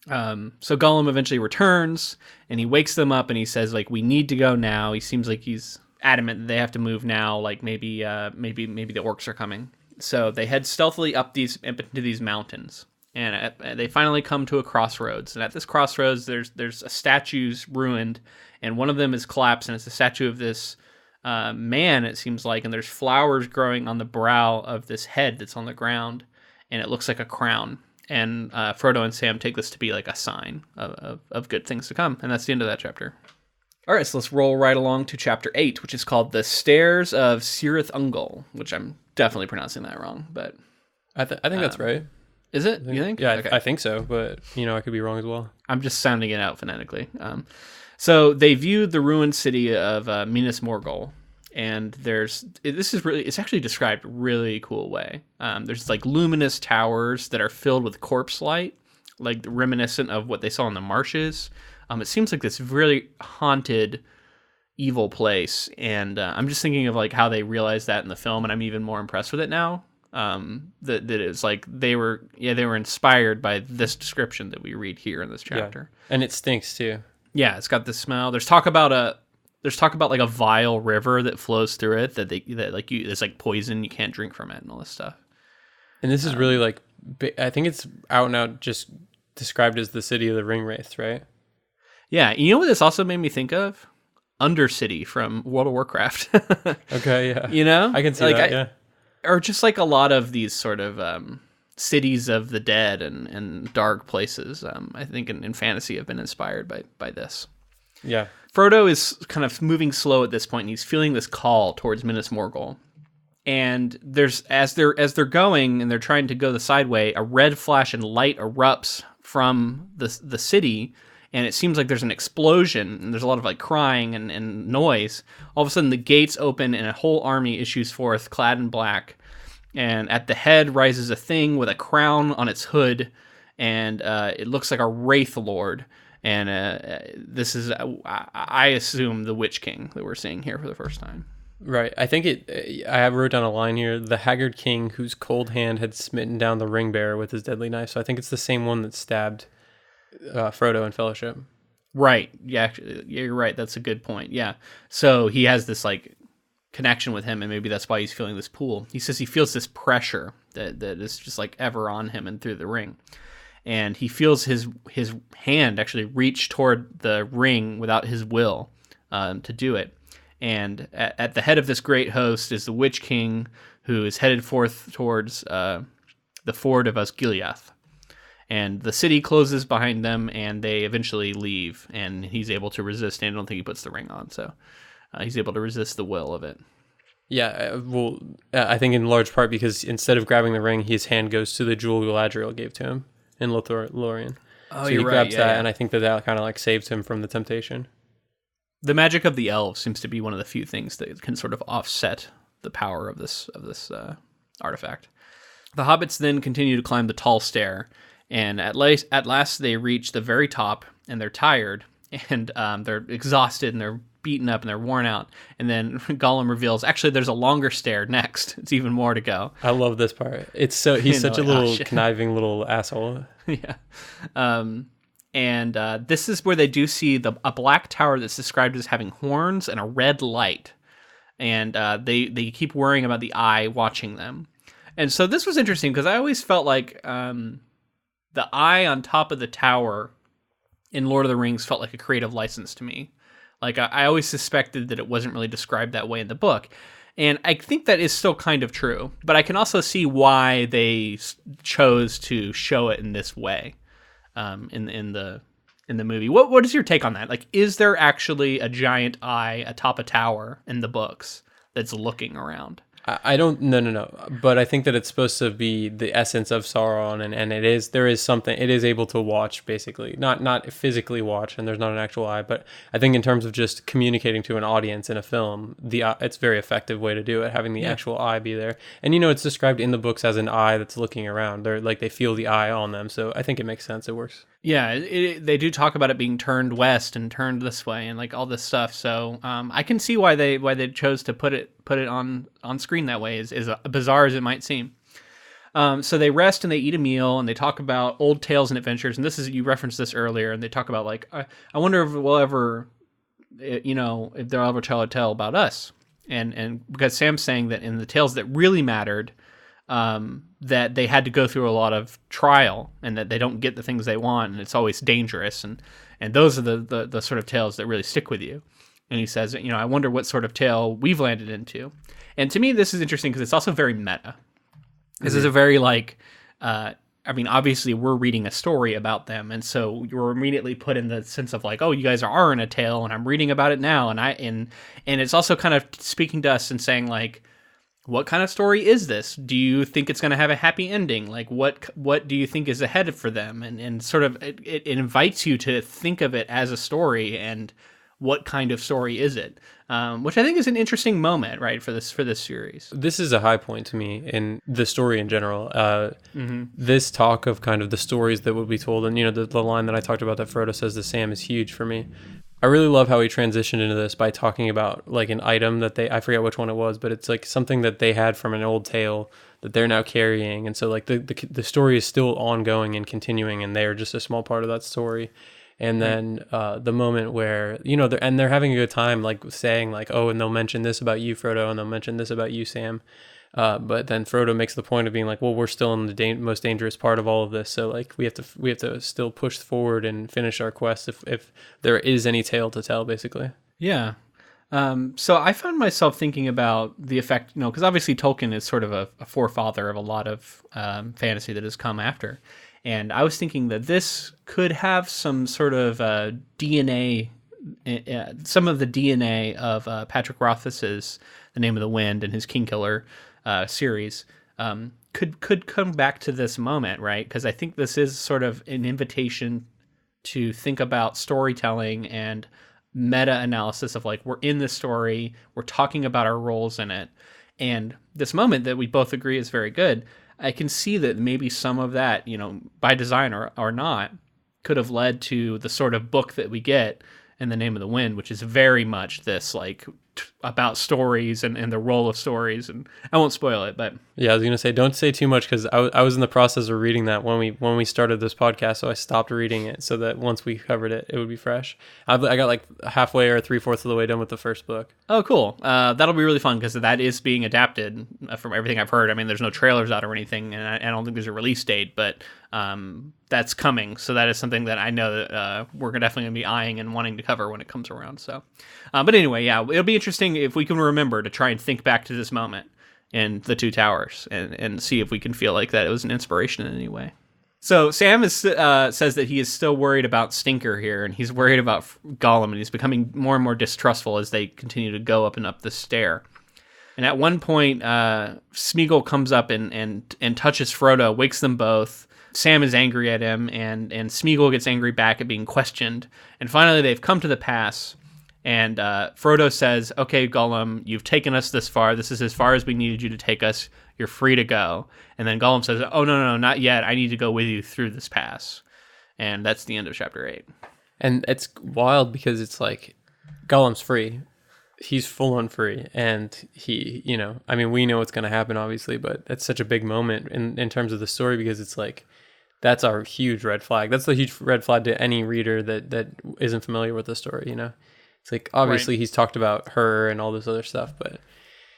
So Gollum eventually returns, and he wakes them up, and he says, like, "We need to go now." He seems like he's adamant that they have to move now. Like maybe the orcs are coming. So they head stealthily up into these mountains. And they finally come to a crossroads. And at this crossroads, there's a statue's ruined, and one of them is collapsed, and it's a statue of this man, it seems like, and there's flowers growing on the brow of this head that's on the ground, and it looks like a crown. And Frodo and Sam take this to be like a sign of good things to come. And that's the end of that chapter. All right, so let's roll right along to chapter 8, which is called The Stairs of Cirith Ungol, which I'm definitely pronouncing that wrong, but I think that's right. Is it? You think? Yeah, okay. I think so, but I could be wrong as well. I'm just sounding it out phonetically. So they viewed the ruined city of Minas Morgul, and it's actually described a really cool way. There's like luminous towers that are filled with corpse light, like reminiscent of what they saw in the marshes. It seems like this really haunted, evil place, and I'm just thinking of like how they realized that in the film, and I'm even more impressed with it now. That it's like they were inspired by this description that we read here in this chapter. Yeah. And it stinks too. Yeah, it's got the smell. There's talk about like a vile river that flows through it it's like poison, you can't drink from it and all this stuff. And this is really like, I think it's out and out just described as the city of the ring wraiths, right? Yeah, you know what this also made me think of? Undercity from World of Warcraft. Okay, yeah. You know? I can see that, yeah. Or just like a lot of these sort of cities of the dead and dark places, I think in fantasy have been inspired by this. Yeah. Frodo is kind of moving slow at this point, and he's feeling this call towards Minas Morgul. And there's as they're going and they're trying to go the side way, a red flash and light erupts from the city, and it seems like there's an explosion, and there's a lot of like crying and noise. All of a sudden, the gates open, and a whole army issues forth, clad in black. And at the head rises a thing with a crown on its hood, and it looks like a wraith lord. And this is, I assume, the Witch King that we're seeing here for the first time. Right. I think I have wrote down a line here: the haggard king whose cold hand had smitten down the ring bearer with his deadly knife. So I think it's the same one that stabbed Frodo in Fellowship. Right. Yeah, you're right. That's a good point. Yeah. So he has this like connection with him, and maybe that's why he's feeling this pull. He says he feels this pressure that is just like ever on him and through the ring. And he feels his hand actually reach toward the ring without his will to do it. And at the head of this great host is the Witch King, who is headed forth towards the ford of Osgiliath. And the city closes behind them, and they eventually leave, and he's able to resist. And I don't think he puts the ring on, so he's able to resist the will of it. Yeah, well, I think in large part because instead of grabbing the ring, his hand goes to the jewel Galadriel gave to him in Lothlorien. Oh, so you're he grabs right. that, and I think that kind of like saves him from the temptation. The magic of the elves seems to be one of the few things that can sort of offset the power of this artifact. The hobbits then continue to climb the tall stair, and at last they reach the very top, and they're tired, and they're exhausted, and they're beaten up, and they're worn out. And then Gollum reveals, actually, there's a longer stair next. It's even more to go. I love this part. He's such a little conniving little asshole. Yeah. And this is where they do see a black tower that's described as having horns and a red light. And they keep worrying about the eye watching them. And so this was interesting because I always felt like the eye on top of the tower in Lord of the Rings felt like a creative license to me. Like I always suspected that it wasn't really described that way in the book. And I think that is still kind of true. But I can also see why they chose to show it in this way. In the movie. What is your take on that? Like, is there actually a giant eye atop a tower in the books that's looking around? I don't, no. But I think that it's supposed to be the essence of Sauron, and there is something, it is able to watch, basically. Not physically watch, and there's not an actual eye, but I think in terms of just communicating to an audience in a film, it's a very effective way to do it, having the actual eye be there. And, it's described in the books as an eye that's looking around. They're like, they feel the eye on them, so I think it makes sense, it works. Yeah, they do talk about it being turned west and turned this way and like all this stuff. So I can see why they chose to put it on screen that way, as bizarre as it might seem. So they rest and they eat a meal and they talk about old tales and adventures. And you referenced this earlier, and they talk about like, I wonder if we'll ever, if they'll ever tell a tale about us. And because Sam's saying that in the tales that really mattered, that they had to go through a lot of trial and that they don't get the things they want, and it's always dangerous. And those are the sort of tales that really stick with you. And he says, I wonder what sort of tale we've landed into. And to me, this is interesting because it's also very meta. This is a very obviously we're reading a story about them. And so you're immediately put in the sense of like, oh, you guys are in a tale and I'm reading about it now. And it's also kind of speaking to us and saying like, what kind of story is this? Do you think it's going to have a happy ending? Like, what do you think is ahead for them? And sort of it invites you to think of it as a story, and what kind of story is it? Which I think is an interesting moment, right, for this series. This is a high point to me in the story in general. This talk of kind of the stories that would be told, and the line that I talked about that Frodo says to Sam is huge for me. I really love how he transitioned into this by talking about like an item that I forget which one it was, but it's like something that they had from an old tale that they're now carrying. And so like the story is still ongoing and continuing, and they're just a small part of that story. And then the moment where, they're having a good time, like saying like, oh, and they'll mention this about you, Frodo, and they'll mention this about you, Sam. But then Frodo makes the point of being like, well, we're still in the most dangerous part of all of this, so like we have to still push forward and finish our quest if there is any tale to tell, basically. Yeah. So I found myself thinking about the effect, because obviously Tolkien is sort of a forefather of a lot of fantasy that has come after, and I was thinking that this could have some sort of DNA. Some of the DNA of Patrick Rothfuss's The Name of the Wind and his Kingkiller series could come back to this moment, right? Because I think this is sort of an invitation to think about storytelling and meta-analysis of like, we're in this story, we're talking about our roles in it, and this moment that we both agree is very good. I can see that maybe some of that, by design or not, could have led to the sort of book that we get in The Name of the Wind, which is very much this like about stories and the role of stories. And I won't spoil it, but yeah, I was gonna say don't say too much, because I was in the process of reading that when we started this podcast, so I stopped reading it so that once we covered it, it would be fresh. I got like halfway or 3/4 of the way done with the first book. Oh, cool. That'll be really fun because that is being adapted from everything I've heard. I mean, there's no trailers out or anything, and I don't think there's a release date, but that's coming. So that is something that I know that we're definitely going to be eyeing and wanting to cover when it comes around. So, but anyway, yeah, it'll be interesting if we can remember to try and think back to this moment in The Two Towers and see if we can feel like that it was an inspiration in any way. So Sam says that he is still worried about Stinker here, and he's worried about Gollum, and he's becoming more and more distrustful as they continue to go up and up the stair. And at one point, Sméagol comes up and touches Frodo, wakes them both. Sam is angry at him, and Sméagol gets angry back at being questioned. And finally, they've come to the pass, and Frodo says, okay, Gollum, you've taken us this far. This is as far as we needed you to take us. You're free to go. And then Gollum says, oh, no, not yet. I need to go with you through this pass. And that's the end of chapter 8. And it's wild because it's like Gollum's free. He's full on free. And he, we know what's going to happen, obviously, but that's such a big moment in terms of the story, because it's like, that's our huge red flag. That's the huge red flag to any reader that isn't familiar with the story, It's like, obviously, He's talked about her and all this other stuff, but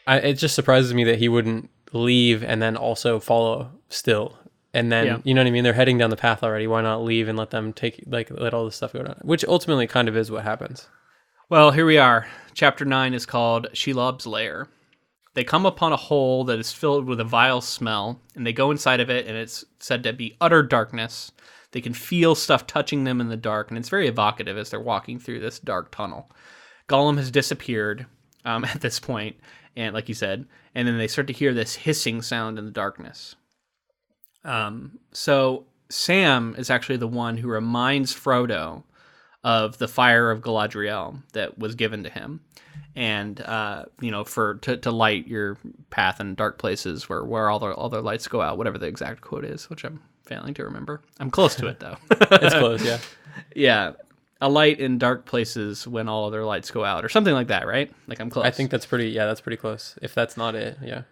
it just surprises me that he wouldn't leave and then also follow still. And then, You know what I mean? They're heading down the path already. Why not leave and let them let all this stuff go down? Which ultimately kind of is what happens. Well, here we are. Chapter 9 is called Shelob's Lair. They come upon a hole that is filled with a vile smell, and they go inside of it, and it's said to be utter darkness. They can feel stuff touching them in the dark, and it's very evocative as they're walking through this dark tunnel. Gollum has disappeared, at this point, and like you said, and then they start to hear this hissing sound in the darkness. So Sam is actually the one who reminds Frodo of the fire of Galadriel that was given to him, and to light your path in dark places where all their lights go out, whatever the exact quote is, which I'm failing to remember. I'm close to it though. It's close, yeah. Yeah, a light in dark places when all other lights go out, or something like that, right? Like I'm close. I think that's pretty close. If that's not it, yeah.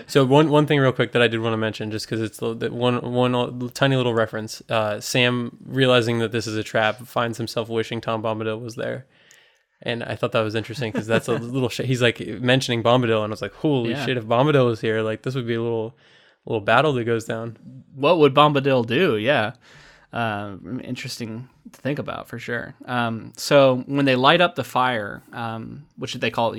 So one thing real quick that I did want to mention, just because it's one tiny little reference. Sam, realizing that this is a trap, finds himself wishing Tom Bombadil was there, and I thought that was interesting because that's a little. He's like mentioning Bombadil, and I was like, holy shit! If Bombadil was here, like this would be a little battle that goes down. What would Bombadil do? Yeah, interesting to think about for sure. So when they light up the fire, which they call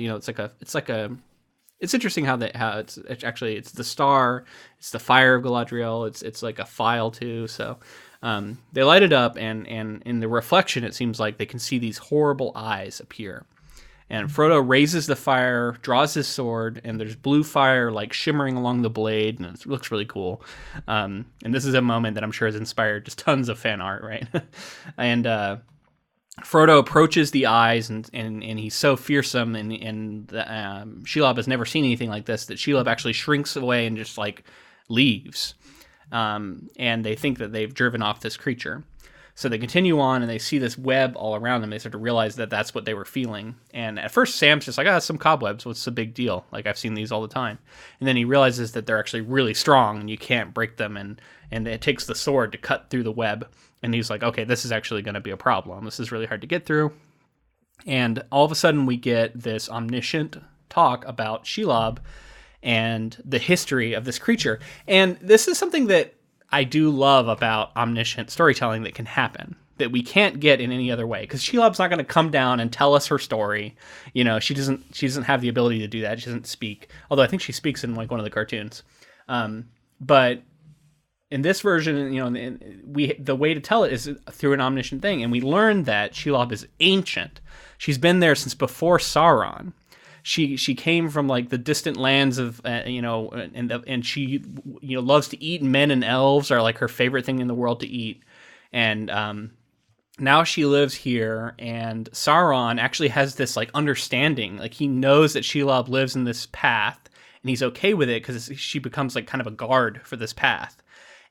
it's interesting how it's the star, it's the fire of Galadriel, it's like a file too. So they light it up, and in the reflection, it seems like they can see these horrible eyes appear. And Frodo raises the fire, draws his sword, and there's blue fire like shimmering along the blade, and it looks really cool. And this is a moment that I'm sure has inspired just tons of fan art, right? And Frodo approaches the eyes, and he's so fearsome, and Shelob has never seen anything like this, that Shelob actually shrinks away and just like leaves. And they think that they've driven off this creature. So they continue on, and they see this web all around them. They start to realize that that's what they were feeling. And at first, Sam's just like, some cobwebs. What's the big deal? Like, I've seen these all the time. And then he realizes that they're actually really strong, and you can't break them. And it takes the sword to cut through the web. And he's like, okay, this is actually going to be a problem. This is really hard to get through. And all of a sudden, we get this omniscient talk about Shelob and the history of this creature. And this is something that I do love about omniscient storytelling that can happen, that we can't get in any other way. Because Shelob's not going to come down and tell us her story. You know, she doesn't have the ability to do that. She doesn't speak. Although I think she speaks in like one of the cartoons. But in this version, you know, the way to tell it is through an omniscient thing. And we learn that Shelob is ancient. She's been there since before Sauron. She came from like the distant lands of and she loves to eat. Men and elves are like her favorite thing in the world to eat, and now she lives here. And Sauron actually has this like understanding, like he knows that Shelob lives in this path, and he's okay with it because she becomes like kind of a guard for this path,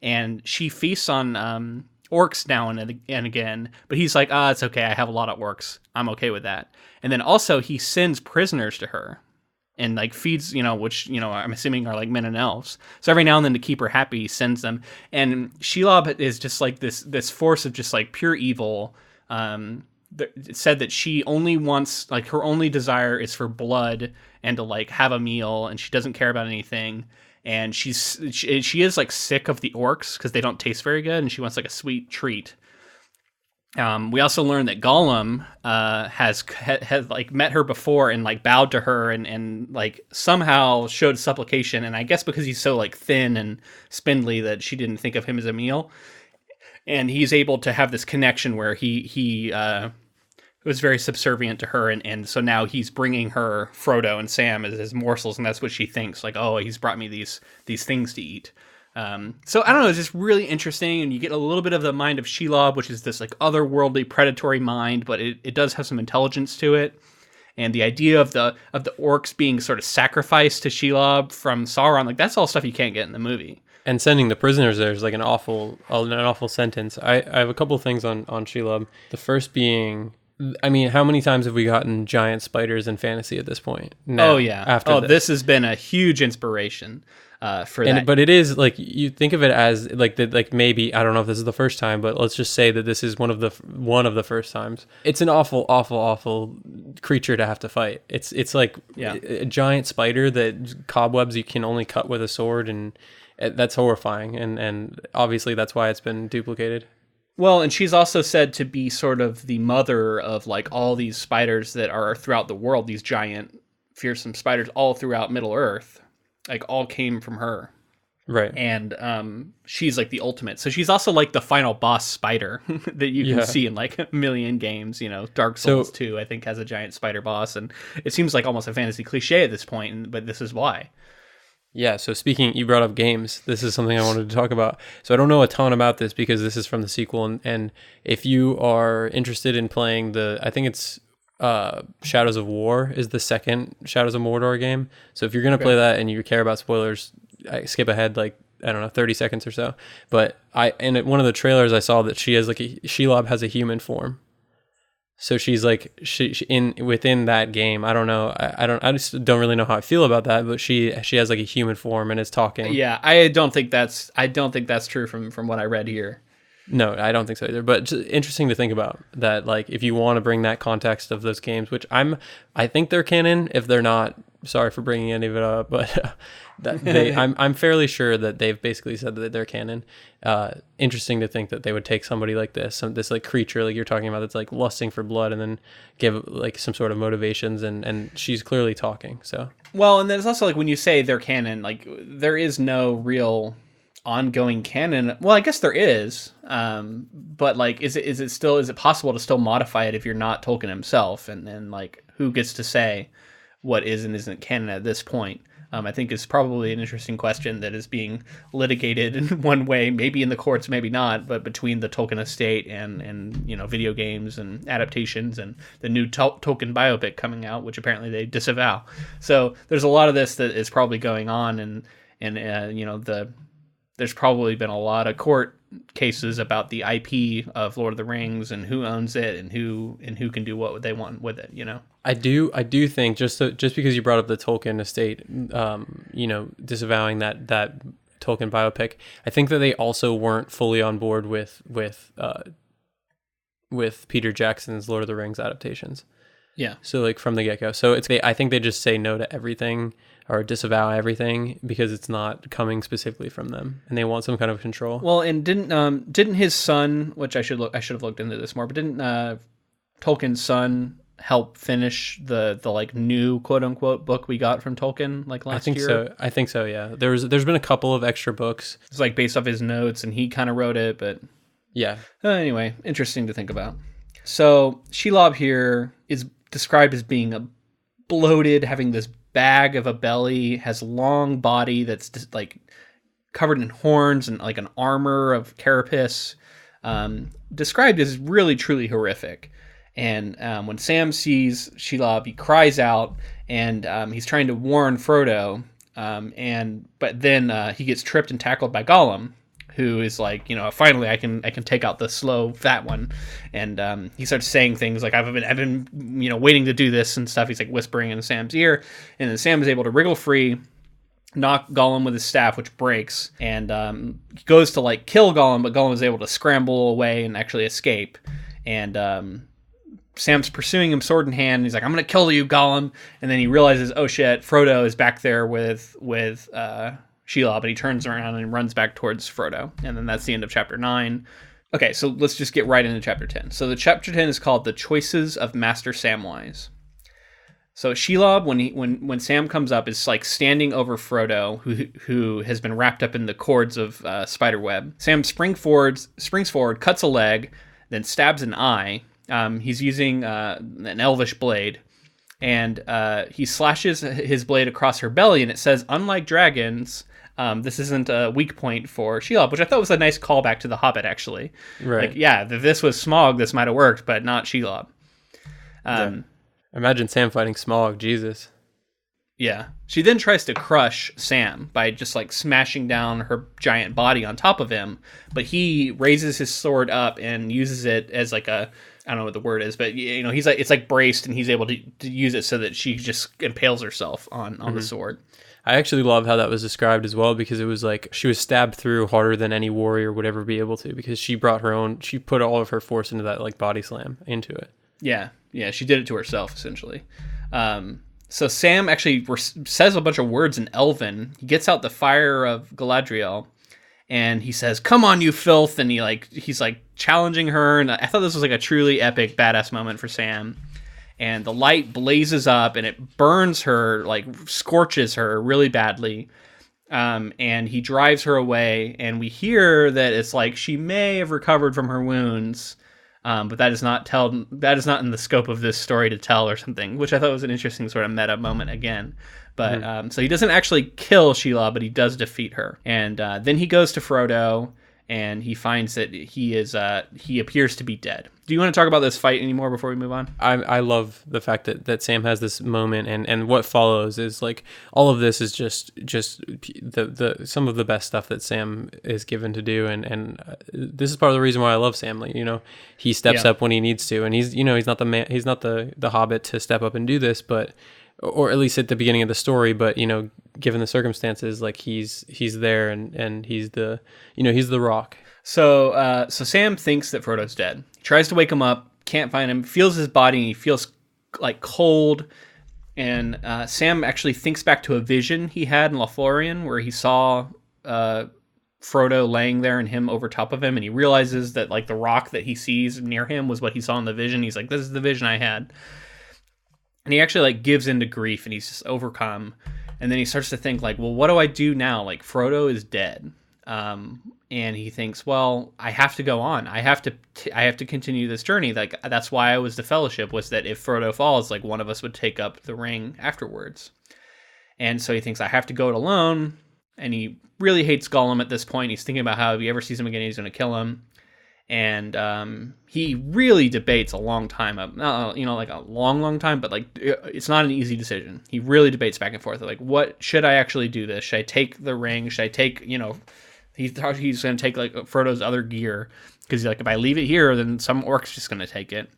and she feasts on orcs now and again, but he's like, it's okay, I have a lot of orcs, I'm okay with that. And then also he sends prisoners to her and like feeds, which, I'm assuming are like men and elves. So every now and then, to keep her happy, he sends them. And Shelob is just like this force of just like pure evil. It said that she only wants, like, her only desire is for blood and to like have a meal, and she doesn't care about anything. And she is like sick of the orcs because they don't taste very good, and she wants like a sweet treat. We also learned that Gollum has like met her before and like bowed to her and like somehow showed supplication. And I guess because he's so like thin and spindly that she didn't think of him as a meal. And he's able to have this connection where he was very subservient to her, and so now he's bringing her Frodo and Sam as his morsels, and that's what she thinks, like, oh, he's brought me these things to eat. So I don't know, it's just really interesting, and you get a little bit of the mind of Shelob, which is this like otherworldly predatory mind, but it does have some intelligence to it. And the idea of the orcs being sort of sacrificed to Shelob from Sauron, like that's all stuff you can't get in the movie. And sending the prisoners there is like an awful sentence. I have a couple of things on Shelob. The first being, I mean, how many times have we gotten giant spiders in fantasy at this point? Now, this has been a huge inspiration for that. But it is like, you think of it as like maybe, I don't know if this is the first time, but let's just say that this is one of the first times. It's an awful creature to have to fight. It's like a giant spider that cobwebs you can only cut with a sword, and that's horrifying. And obviously that's why it's been duplicated. Well, and she's also said to be sort of the mother of like all these spiders that are throughout the world, these giant fearsome spiders all throughout Middle Earth, like all came from her. Right. And she's like the ultimate. So she's also like the final boss spider that you can see in like a million games. You know, Dark Souls 2, I think, has a giant spider boss, and it seems like almost a fantasy cliche at this point, but this is why. Yeah, so speaking, you brought up games. This is something I wanted to talk about. So I don't know a ton about this because this is from the sequel, and if you are interested in playing I think it's Shadows of War is the second Shadows of Mordor game. So if you're going to play that and you care about spoilers, I skip ahead like, I don't know, 30 seconds or so. But in one of the trailers I saw that she has like Shelob has a human form. So she's like within that game. I don't know. I just don't really know how I feel about that. But she has like a human form and is talking. Yeah, I don't think that's true from what I read here. No, I don't think so either. But just interesting to think about that. Like if you want to bring that context of those games, which I think they're canon. If they're not, sorry for bringing any of it up. But I'm fairly sure that they've basically said that they're canon. Interesting to think that they would take somebody like this like creature like you're talking about that's like lusting for blood and then give like some sort of motivations and she's clearly talking. So well, and there's also like when you say they're canon, like there is no real ongoing canon. Well, I guess there is, but like is it possible to still modify it if you're not Tolkien himself, and like who gets to say what is and isn't canon at this point? I think is probably an interesting question that is being litigated in one way, maybe in the courts, maybe not, but between the Tolkien estate and video games and adaptations and the new Tolkien biopic coming out, which apparently they disavow. So there's a lot of this that is probably going on, and there's probably been a lot of court cases about the IP of Lord of the Rings and who owns it and who can do what they want with it. I do think just because you brought up the Tolkien estate, disavowing that Tolkien biopic, I think that they also weren't fully on board with Peter Jackson's Lord of the Rings adaptations. Yeah. So like from the get-go. So I think they just say no to everything or disavow everything because it's not coming specifically from them and they want some kind of control. Well, and didn't his son, which I should have looked into this more, but didn't Tolkien's son help finish the like new quote unquote book we got from Tolkien like last year? I think so, yeah. There's been a couple of extra books. It's like based off his notes and he kind of wrote it, but yeah. Anyway, interesting to think about. So Shelob here is described as being bloated, having this bag of a belly, has long body that's just like covered in horns and like an armor of carapace, described as really truly horrific. And when Sam sees Shelob, he cries out, and he's trying to warn Frodo, but then he gets tripped and tackled by Gollum, who is like, finally I can take out the slow fat one, and he starts saying things like I've been waiting to do this and stuff. He's like whispering in Sam's ear, and then Sam is able to wriggle free, knock Gollum with his staff, which breaks, and he goes to like kill Gollum, but Gollum is able to scramble away and actually escape, and Sam's pursuing him sword in hand. He's like, I'm gonna kill you, Gollum, and then he realizes, oh shit, Frodo is back there with Shelob, and he turns around and runs back towards Frodo. And then that's the end of chapter 9. Okay, so let's just get right into chapter 10. So the chapter 10 is called The Choices of Master Samwise. So Shelob, when Sam comes up, is like standing over Frodo, who has been wrapped up in the cords of spiderweb. Sam springs forward, cuts a leg, then stabs an eye. He's using an elvish blade. And he slashes his blade across her belly, and it says, unlike dragons, this isn't a weak point for Shelob, which I thought was a nice callback to The Hobbit, actually. Right. Like, yeah, if this was Smaug, this might have worked, but not Shelob. Yeah. Imagine Sam fighting Smaug, Jesus. Yeah. She then tries to crush Sam by just, like, smashing down her giant body on top of him, but he raises his sword up and uses it as, like, I don't know what the word is, but he's like, it's like braced, and he's able to use it so that she just impales herself on the sword. I actually love how that was described as well, because it was like she was stabbed through harder than any warrior would ever be able to, because she put all of her force into that like body slam into it. Yeah, she did it to herself essentially. So Sam actually says a bunch of words in Elven. He gets out the fire of Galadriel, and he says, "Come on, you filth!" And he's like challenging her. And I thought this was like a truly epic, badass moment for Sam. And the light blazes up, and it burns her, like scorches her really badly. And he drives her away, and we hear that it's like she may have recovered from her wounds, but that is not in the scope of this story to tell or something, which I thought was an interesting sort of meta moment again. But so he doesn't actually kill Shelob, but he does defeat her. And then he goes to Frodo, and he finds that he appears to be dead. Do you want to talk about this fight anymore before we move on? I love the fact that Sam has this moment, and what follows is like all of this is just the some of the best stuff that Sam is given to do, and this is part of the reason why I love Sam. Like, he steps up when he needs to, and he's not the man, he's not the Hobbit to step up and do this, but or at least at the beginning of the story, but given the circumstances, like he's there, and he's the he's the rock. So Sam thinks that Frodo's dead. He tries to wake him up, can't find him, feels his body, and he feels like cold. And Sam actually thinks back to a vision he had in Lothlorien where he saw Frodo laying there and him over top of him, and he realizes that like the rock that he sees near him was what he saw in the vision. He's like, this is the vision I had. And he actually like gives into grief, and he's just overcome. And then he starts to think like, well, what do I do now? Like Frodo is dead. And he thinks, well, I have to go on. I have to continue this journey. Like that's why I was the Fellowship, was that if Frodo falls, like one of us would take up the ring afterwards. And so he thinks, I have to go it alone. And he really hates Gollum at this point. He's thinking about how if he ever sees him again, he's going to kill him. And he really debates a long time, like a long time, but like it's not an easy decision. He really debates back and forth. Like, what should I actually do this? Should I take the ring? Should I take, he thought he's going to take like Frodo's other gear, because he's like, if I leave it here, then some orc's just going to take it.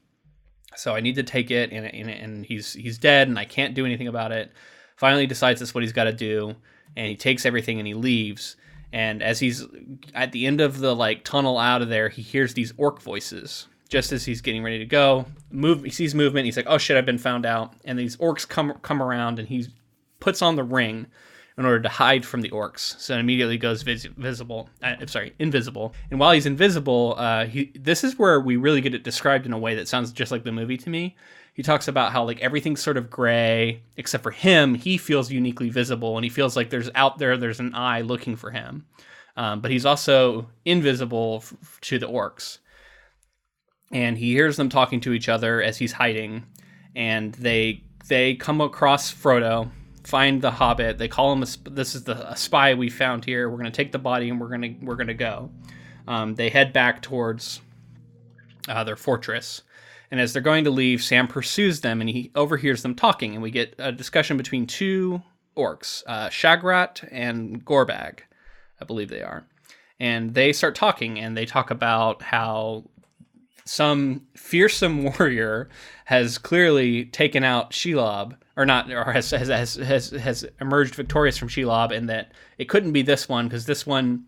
So I need to take it, and he's dead, and I can't do anything about it. Finally decides that's what he's got to do, and he takes everything and he leaves. And as he's at the end of the like tunnel out of there, he hears these orc voices. Just as he's getting ready to go, he sees movement. He's like, "Oh shit, I've been found out!" And these orcs come around, and he puts on the ring in order to hide from the orcs. So it immediately goes invisible. And while he's invisible, this is where we really get it described in a way that sounds just like the movie to me. He talks about how like everything's sort of gray, except for him. He feels uniquely visible, and he feels like there's an eye looking for him. But he's also invisible to the orcs. And he hears them talking to each other as he's hiding, and they come across Frodo, find the Hobbit. They call him this is a spy we found here. We're going to take the body, and we're going to go. They head back towards their fortress. And as they're going to leave, Sam pursues them, and he overhears them talking. And we get a discussion between two orcs, Shagrat and Gorbag, I believe they are. And they start talking, and they talk about how some fearsome warrior has clearly taken out Shelob, or has emerged victorious from Shelob, and that it couldn't be this one, because this one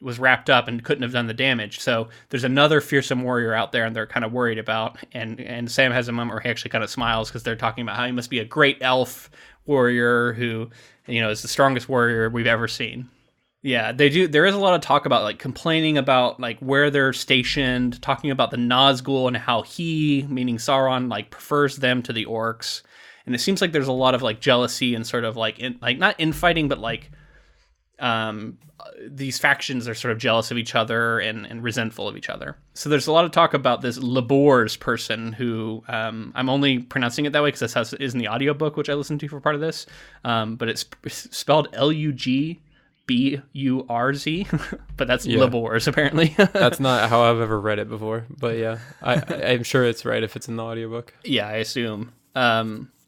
was wrapped up and couldn't have done the damage. So there's another fearsome warrior out there, and they're kind of worried about. And Sam has a moment where he actually kind of smiles, because they're talking about how he must be a great elf warrior who, is the strongest warrior we've ever seen. Yeah, they do. There is a lot of talk about like complaining about like where they're stationed, talking about the Nazgul and how he, meaning Sauron, like prefers them to the orcs. And it seems like there's a lot of like jealousy and sort of like not infighting, but like these factions are sort of jealous of each other and resentful of each other. So there's a lot of talk about this Labors person who I'm only pronouncing it that way because that's how it is in the audiobook, which I listened to for part of this. But it's spelled Lugburz, but that's Labors apparently. That's not how I've ever read it before, but yeah, I'm sure it's right if it's in the audiobook. Yeah, I assume.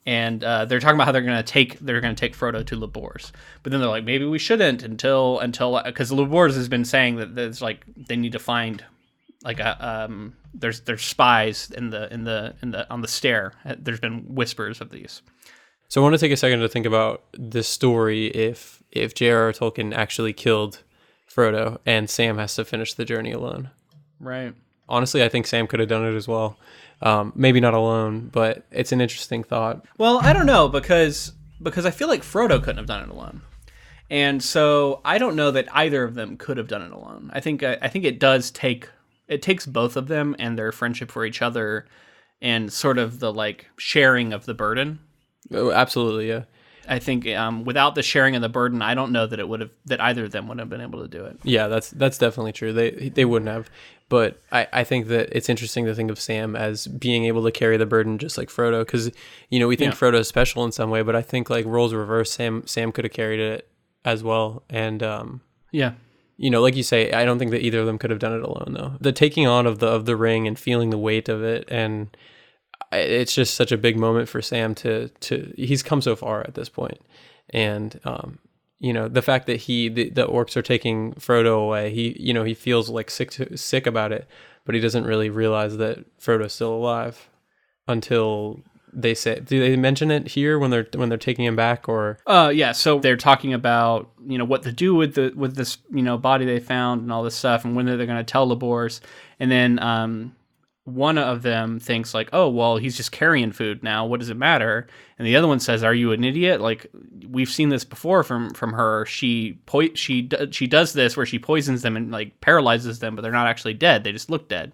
And they're talking about how they're gonna take Frodo to Labors, but then they're like, maybe we shouldn't until because Labors has been saying that there's like they need to find like there's spies on the stair. There's been whispers of these. So I want to take a second to think about this story if J.R.R. Tolkien actually killed Frodo and Sam has to finish the journey alone. Right. Honestly, I think Sam could have done it as well. Maybe not alone, but it's an interesting thought. Well, I don't know, because I feel like Frodo couldn't have done it alone. And so I don't know that either of them could have done it alone. I think it takes both of them and their friendship for each other and sort of the like sharing of the burden. Oh, absolutely, yeah. I think without the sharing of the burden, I don't know that either of them would have been able to do it. Yeah, that's definitely true. They wouldn't have. But I think that it's interesting to think of Sam as being able to carry the burden just like Frodo, because we think Frodo is special in some way, but I think like roles reversed, Sam could have carried it as well. And like you say, I don't think that either of them could have done it alone though. The taking on of the ring and feeling the weight of it, and it's just such a big moment for Sam to he's come so far at this point. And the fact that the orcs are taking Frodo away, he feels like sick about it, but he doesn't really realize that Frodo's still alive until they say. Do they mention it here when they're taking him back, or? So they're talking about what to do with this body they found and all this stuff, and when they're going to tell Labors, and then one of them thinks like, oh, well, he's just carrying food now. What does it matter? And the other one says, are you an idiot? Like, we've seen this before from her. She does this where she poisons them and like paralyzes them, but they're not actually dead. They just look dead.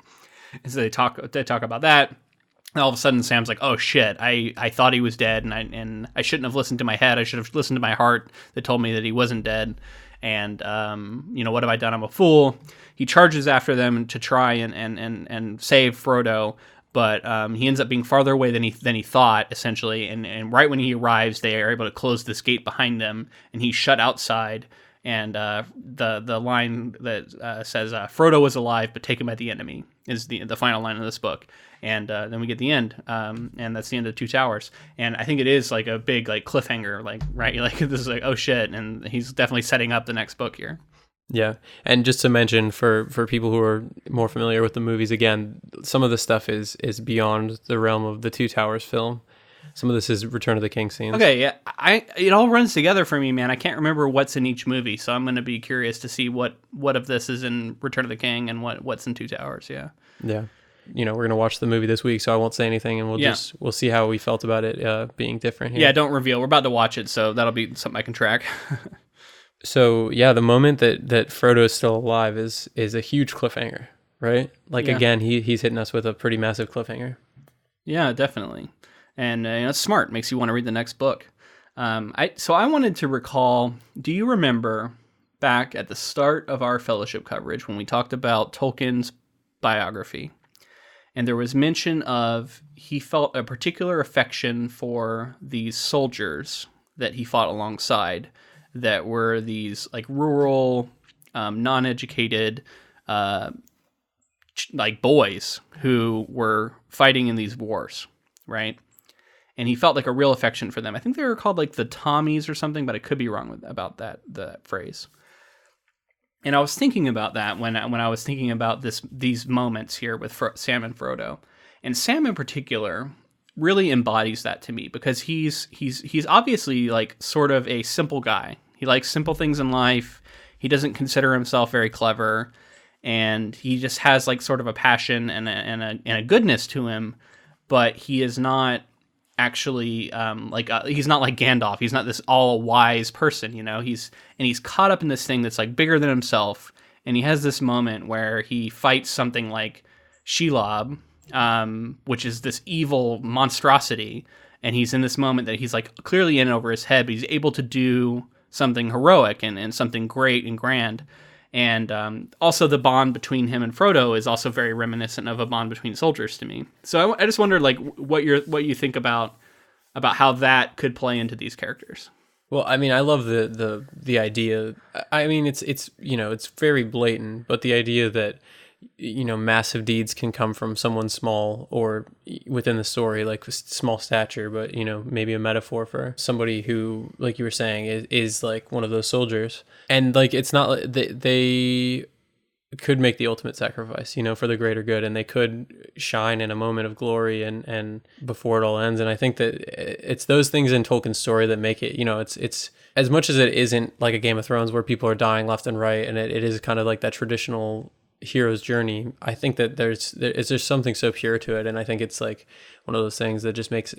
And so they talk about that. And all of a sudden Sam's like, oh shit, I thought he was dead, and I shouldn't have listened to my head. I should have listened to my heart that told me that he wasn't dead. And what have I done? I'm a fool. He charges after them to try and save Frodo, but he ends up being farther away than he thought, essentially. And right when he arrives, they are able to close this gate behind them, and he's shut outside. And the line that says Frodo was alive but taken by the enemy is the final line of this book. And then we get the end, and that's the end of Two Towers. And I think it is like a big like cliffhanger, like right, like this is like, oh shit, and he's definitely setting up the next book here. Yeah, and just to mention for people who are more familiar with the movies, again, some of the stuff is beyond the realm of the Two Towers film. Some of this is Return of the King scenes. Okay, yeah, it all runs together for me, man. I can't remember what's in each movie, so I'm going to be curious to see what of this is in Return of the King and what's in Two Towers. Yeah. Yeah. We're going to watch the movie this week, so I won't say anything, and we'll see how we felt about it being different here. Yeah, don't reveal. We're about to watch it, so that'll be something I can track. So, yeah, the moment that Frodo is still alive is a huge cliffhanger, right? Like, again, he's hitting us with a pretty massive cliffhanger. Yeah, definitely. And it's smart. Makes you want to read the next book. I wanted to recall, do you remember back at the start of our fellowship coverage when we talked about Tolkien's biography? And there was mention of he felt a particular affection for these soldiers that he fought alongside that were these like rural, non-educated, like boys who were fighting in these wars, right? And he felt like a real affection for them. I think they were called like the Tommies or something, but I could be wrong about that phrase. And I was thinking about that when I was thinking about these moments here with Sam and Frodo. And Sam in particular really embodies that to me, because he's obviously like sort of a simple guy. He likes simple things in life. He doesn't consider himself very clever, and he just has like sort of a passion and a goodness to him, but he is not actually he's not like Gandalf. He's not this all wise person, he's caught up in this thing that's like bigger than himself. And he has this moment where he fights something like Shelob, which is this evil monstrosity. And he's in this moment that he's like clearly in over his head, but he's able to do something heroic and something great and grand. And also the bond between him and Frodo is also very reminiscent of a bond between soldiers to me. So I just wondered like what you think about how that could play into these characters. Well, I mean, I love the idea. I mean, it's very blatant, but the idea that massive deeds can come from someone small, or within the story, like small stature, but maybe a metaphor for somebody who, like you were saying, is like one of those soldiers. And like, it's not like they could make the ultimate sacrifice, for the greater good, and they could shine in a moment of glory and before it all ends. And I think that it's those things in Tolkien's story that make it, it's as much as it isn't like a Game of Thrones where people are dying left and right, and it is kind of like that traditional hero's journey. I think that there's just something so pure to it, and I think it's like one of those things that just makes,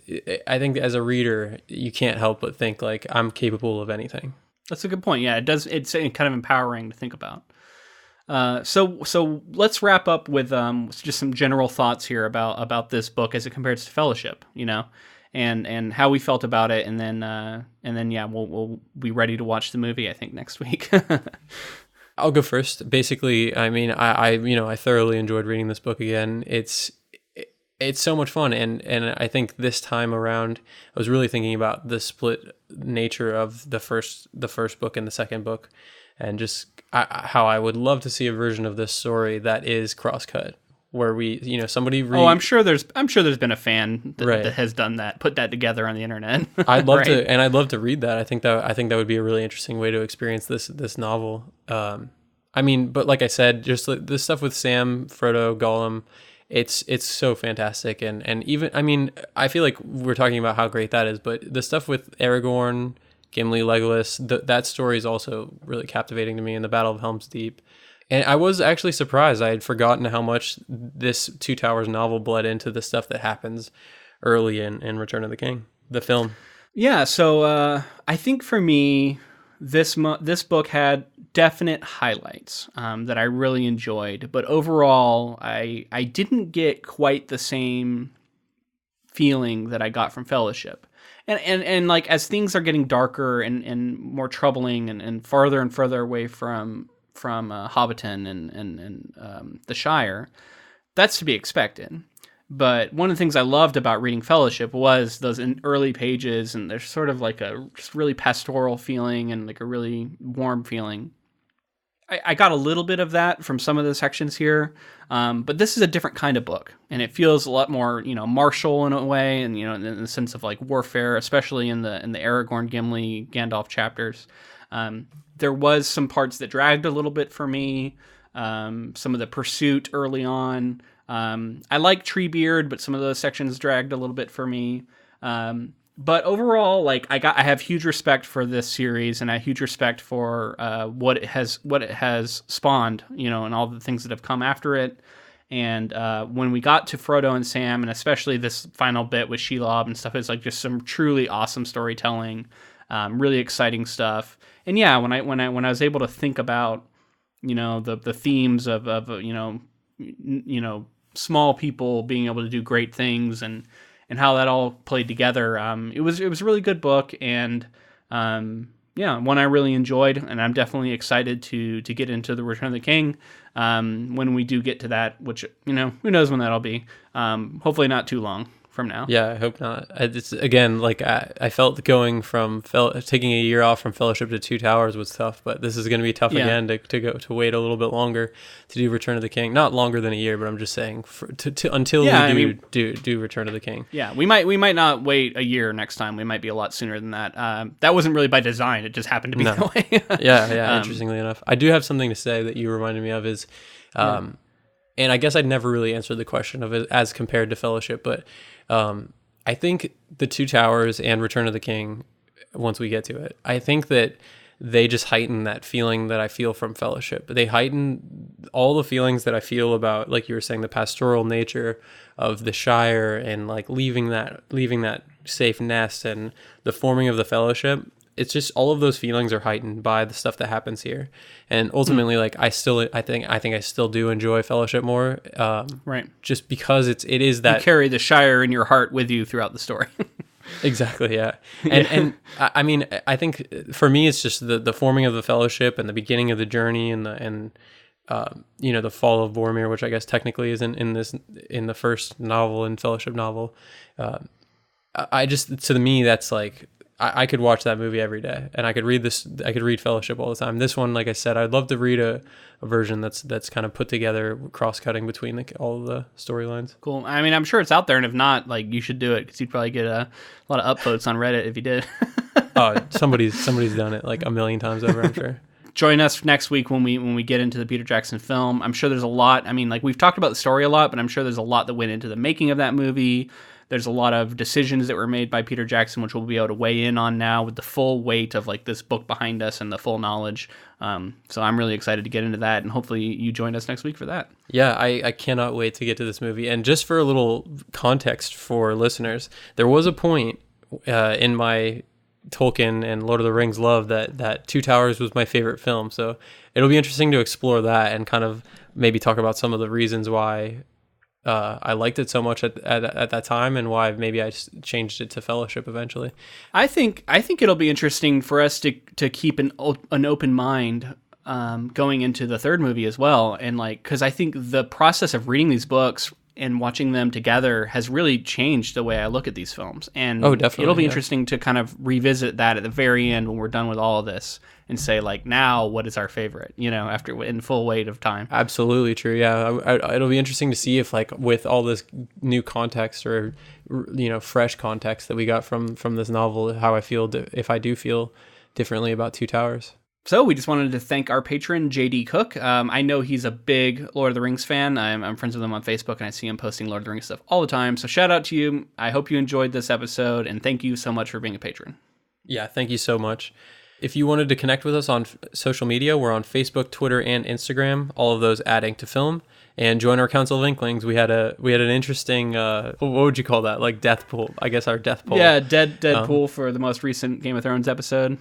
I think as a reader you can't help but think like, I'm capable of anything. That's a good point. Yeah, it's kind of empowering to think about. So let's wrap up with just some general thoughts here about this book as it compares to Fellowship, and how we felt about it, and then yeah, we'll be ready to watch the movie, I think, next week. I'll go first. Basically, I mean, I thoroughly enjoyed reading this book again. It's so much fun, and I think this time around, I was really thinking about the split nature of the first book and the second book, and just how I would love to see a version of this story that is crosscut, where we, somebody I'm sure there's been a fan that has done that, put that together on the internet. I'd love to, and I'd love to read that. I think that would be a really interesting way to experience this novel. I mean, but like I said, just the stuff with Sam, Frodo, Gollum, it's so fantastic, and even, I mean, I feel like we're talking about how great that is, but the stuff with Aragorn, Gimli, Legolas, that story is also really captivating to me, in the Battle of Helm's Deep. And I was actually surprised. I had forgotten how much this Two Towers novel bled into the stuff that happens early in Return of the King, the film. Yeah, so I think for me, this book had definite highlights that I really enjoyed, but overall, I didn't get quite the same feeling that I got from Fellowship. And like, as things are getting darker and more troubling and further away from Hobbiton and the Shire, that's to be expected. But one of the things I loved about reading Fellowship was those early pages, and there's sort of like a just really pastoral feeling and like a really warm feeling. I got a little bit of that from some of the sections here, but this is a different kind of book, and it feels a lot more, martial in a way, and in the sense of like warfare, especially in the Aragorn, Gimli, Gandalf chapters. There was some parts that dragged a little bit for me. Some of the pursuit early on. I like Treebeard, but some of those sections dragged a little bit for me. But overall, like, I have huge respect for this series, and I have huge respect for what it has spawned, and all the things that have come after it. And when we got to Frodo and Sam, and especially this final bit with Shelob and stuff, it's like just some truly awesome storytelling, really exciting stuff. And yeah, when I was able to think about, the themes of small people being able to do great things, and how that all played together, it was a really good book, and one I really enjoyed, and I'm definitely excited to get into the Return of the King when we do get to that, which who knows when that'll be. Hopefully not too long from now. Yeah, I hope not. It's, again, like, I felt going from taking a year off from Fellowship to Two Towers was tough, but this is going to be tough again to wait a little bit longer to do Return of the King. Not longer than a year, but I'm just saying until we do Return of the King. Yeah, we might not wait a year next time. We might be a lot sooner than that. That wasn't really by design. It just happened to be that way. yeah. Interestingly enough, I do have something to say that you reminded me of is. And I guess I'd never really answered the question of it as compared to Fellowship, but I think the Two Towers and Return of the King, once we get to it, I think that they just heighten that feeling that I feel from Fellowship. They heighten all the feelings that I feel about, like you were saying, the pastoral nature of the Shire, and like leaving that safe nest, and the forming of the Fellowship. It's just, all of those feelings are heightened by the stuff that happens here, and ultimately, like, I think I still do enjoy Fellowship more, right? Just because it is that you carry the Shire in your heart with you throughout the story. Exactly, yeah, and I mean, I think for me, it's just the forming of the Fellowship and the beginning of the journey, and the fall of Boromir, which I guess technically is in the first novel and Fellowship novel. To me, that's like, I could watch that movie every day, and I could read Fellowship all the time. This one, like I said, I'd love to read a version that's kind of put together, cross-cutting between all of the storylines. Cool. I mean, I'm sure it's out there, and if not, like, you should do it, because you'd probably get a lot of upvotes on Reddit if you did. Oh, somebody's done it like a million times over, I'm sure. Join us next week when we get into the Peter Jackson film. I'm sure there's a lot. I mean, like, we've talked about the story a lot, but I'm sure there's a lot that went into the making of that movie. There's a lot of decisions that were made by Peter Jackson, which we'll be able to weigh in on now with the full weight of, like, this book behind us and the full knowledge. So I'm really excited to get into that, and hopefully you join us next week for that. Yeah, I cannot wait to get to this movie. And just for a little context for listeners, there was a point in my Tolkien and Lord of the Rings love that Two Towers was my favorite film. So it'll be interesting to explore that and kind of maybe talk about some of the reasons why I liked it so much at that time, and why maybe I just changed it to Fellowship eventually. I think it'll be interesting for us to keep an open mind going into the third movie as well, and like, because I think the process of reading these books and watching them together has really changed the way I look at these films. And definitely, it'll be interesting to kind of revisit that at the very end when we're done with all of this and say, like, now what is our favorite, after in full weight of time. Absolutely true. Yeah. It'll be interesting to see if, like, with all this new context or, fresh context that we got from this novel, how I feel, if I do feel differently about Two Towers. So we just wanted to thank our patron, JD Cook. I know he's a big Lord of the Rings fan. I'm friends with him on Facebook, and I see him posting Lord of the Rings stuff all the time. So shout out to you. I hope you enjoyed this episode, and thank you so much for being a patron. Yeah, thank you so much. If you wanted to connect with us on social media, we're on Facebook, Twitter, and Instagram, all of those adding to film. And join our Council of Inklings. We had an interesting, what would you call that? Like death pool, I guess, our death pool. Yeah, dead pool for the most recent Game of Thrones episode.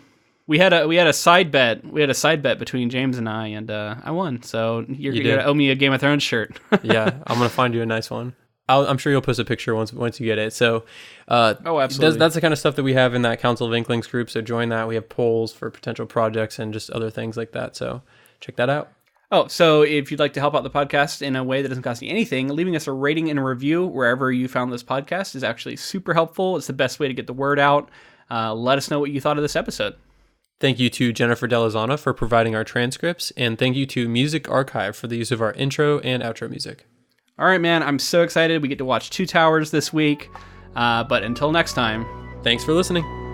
We had a side bet. We had a side bet between James and I won. So you're gonna owe me a Game of Thrones shirt. Yeah, I'm gonna find you a nice one. I'm sure you'll post a picture once you get it. So, absolutely. That's the kind of stuff that we have in that Council of Inklings group. So join that. We have polls for potential projects and just other things like that. So check that out. Oh, so if you'd like to help out the podcast in a way that doesn't cost you anything, leaving us a rating and a review wherever you found this podcast is actually super helpful. It's the best way to get the word out. Let us know what you thought of this episode. Thank you to Jennifer Delazana for providing our transcripts, and thank you to Music Archive for the use of our intro and outro music. All right, man, I'm so excited. We get to watch Two Towers this week. But until next time, thanks for listening.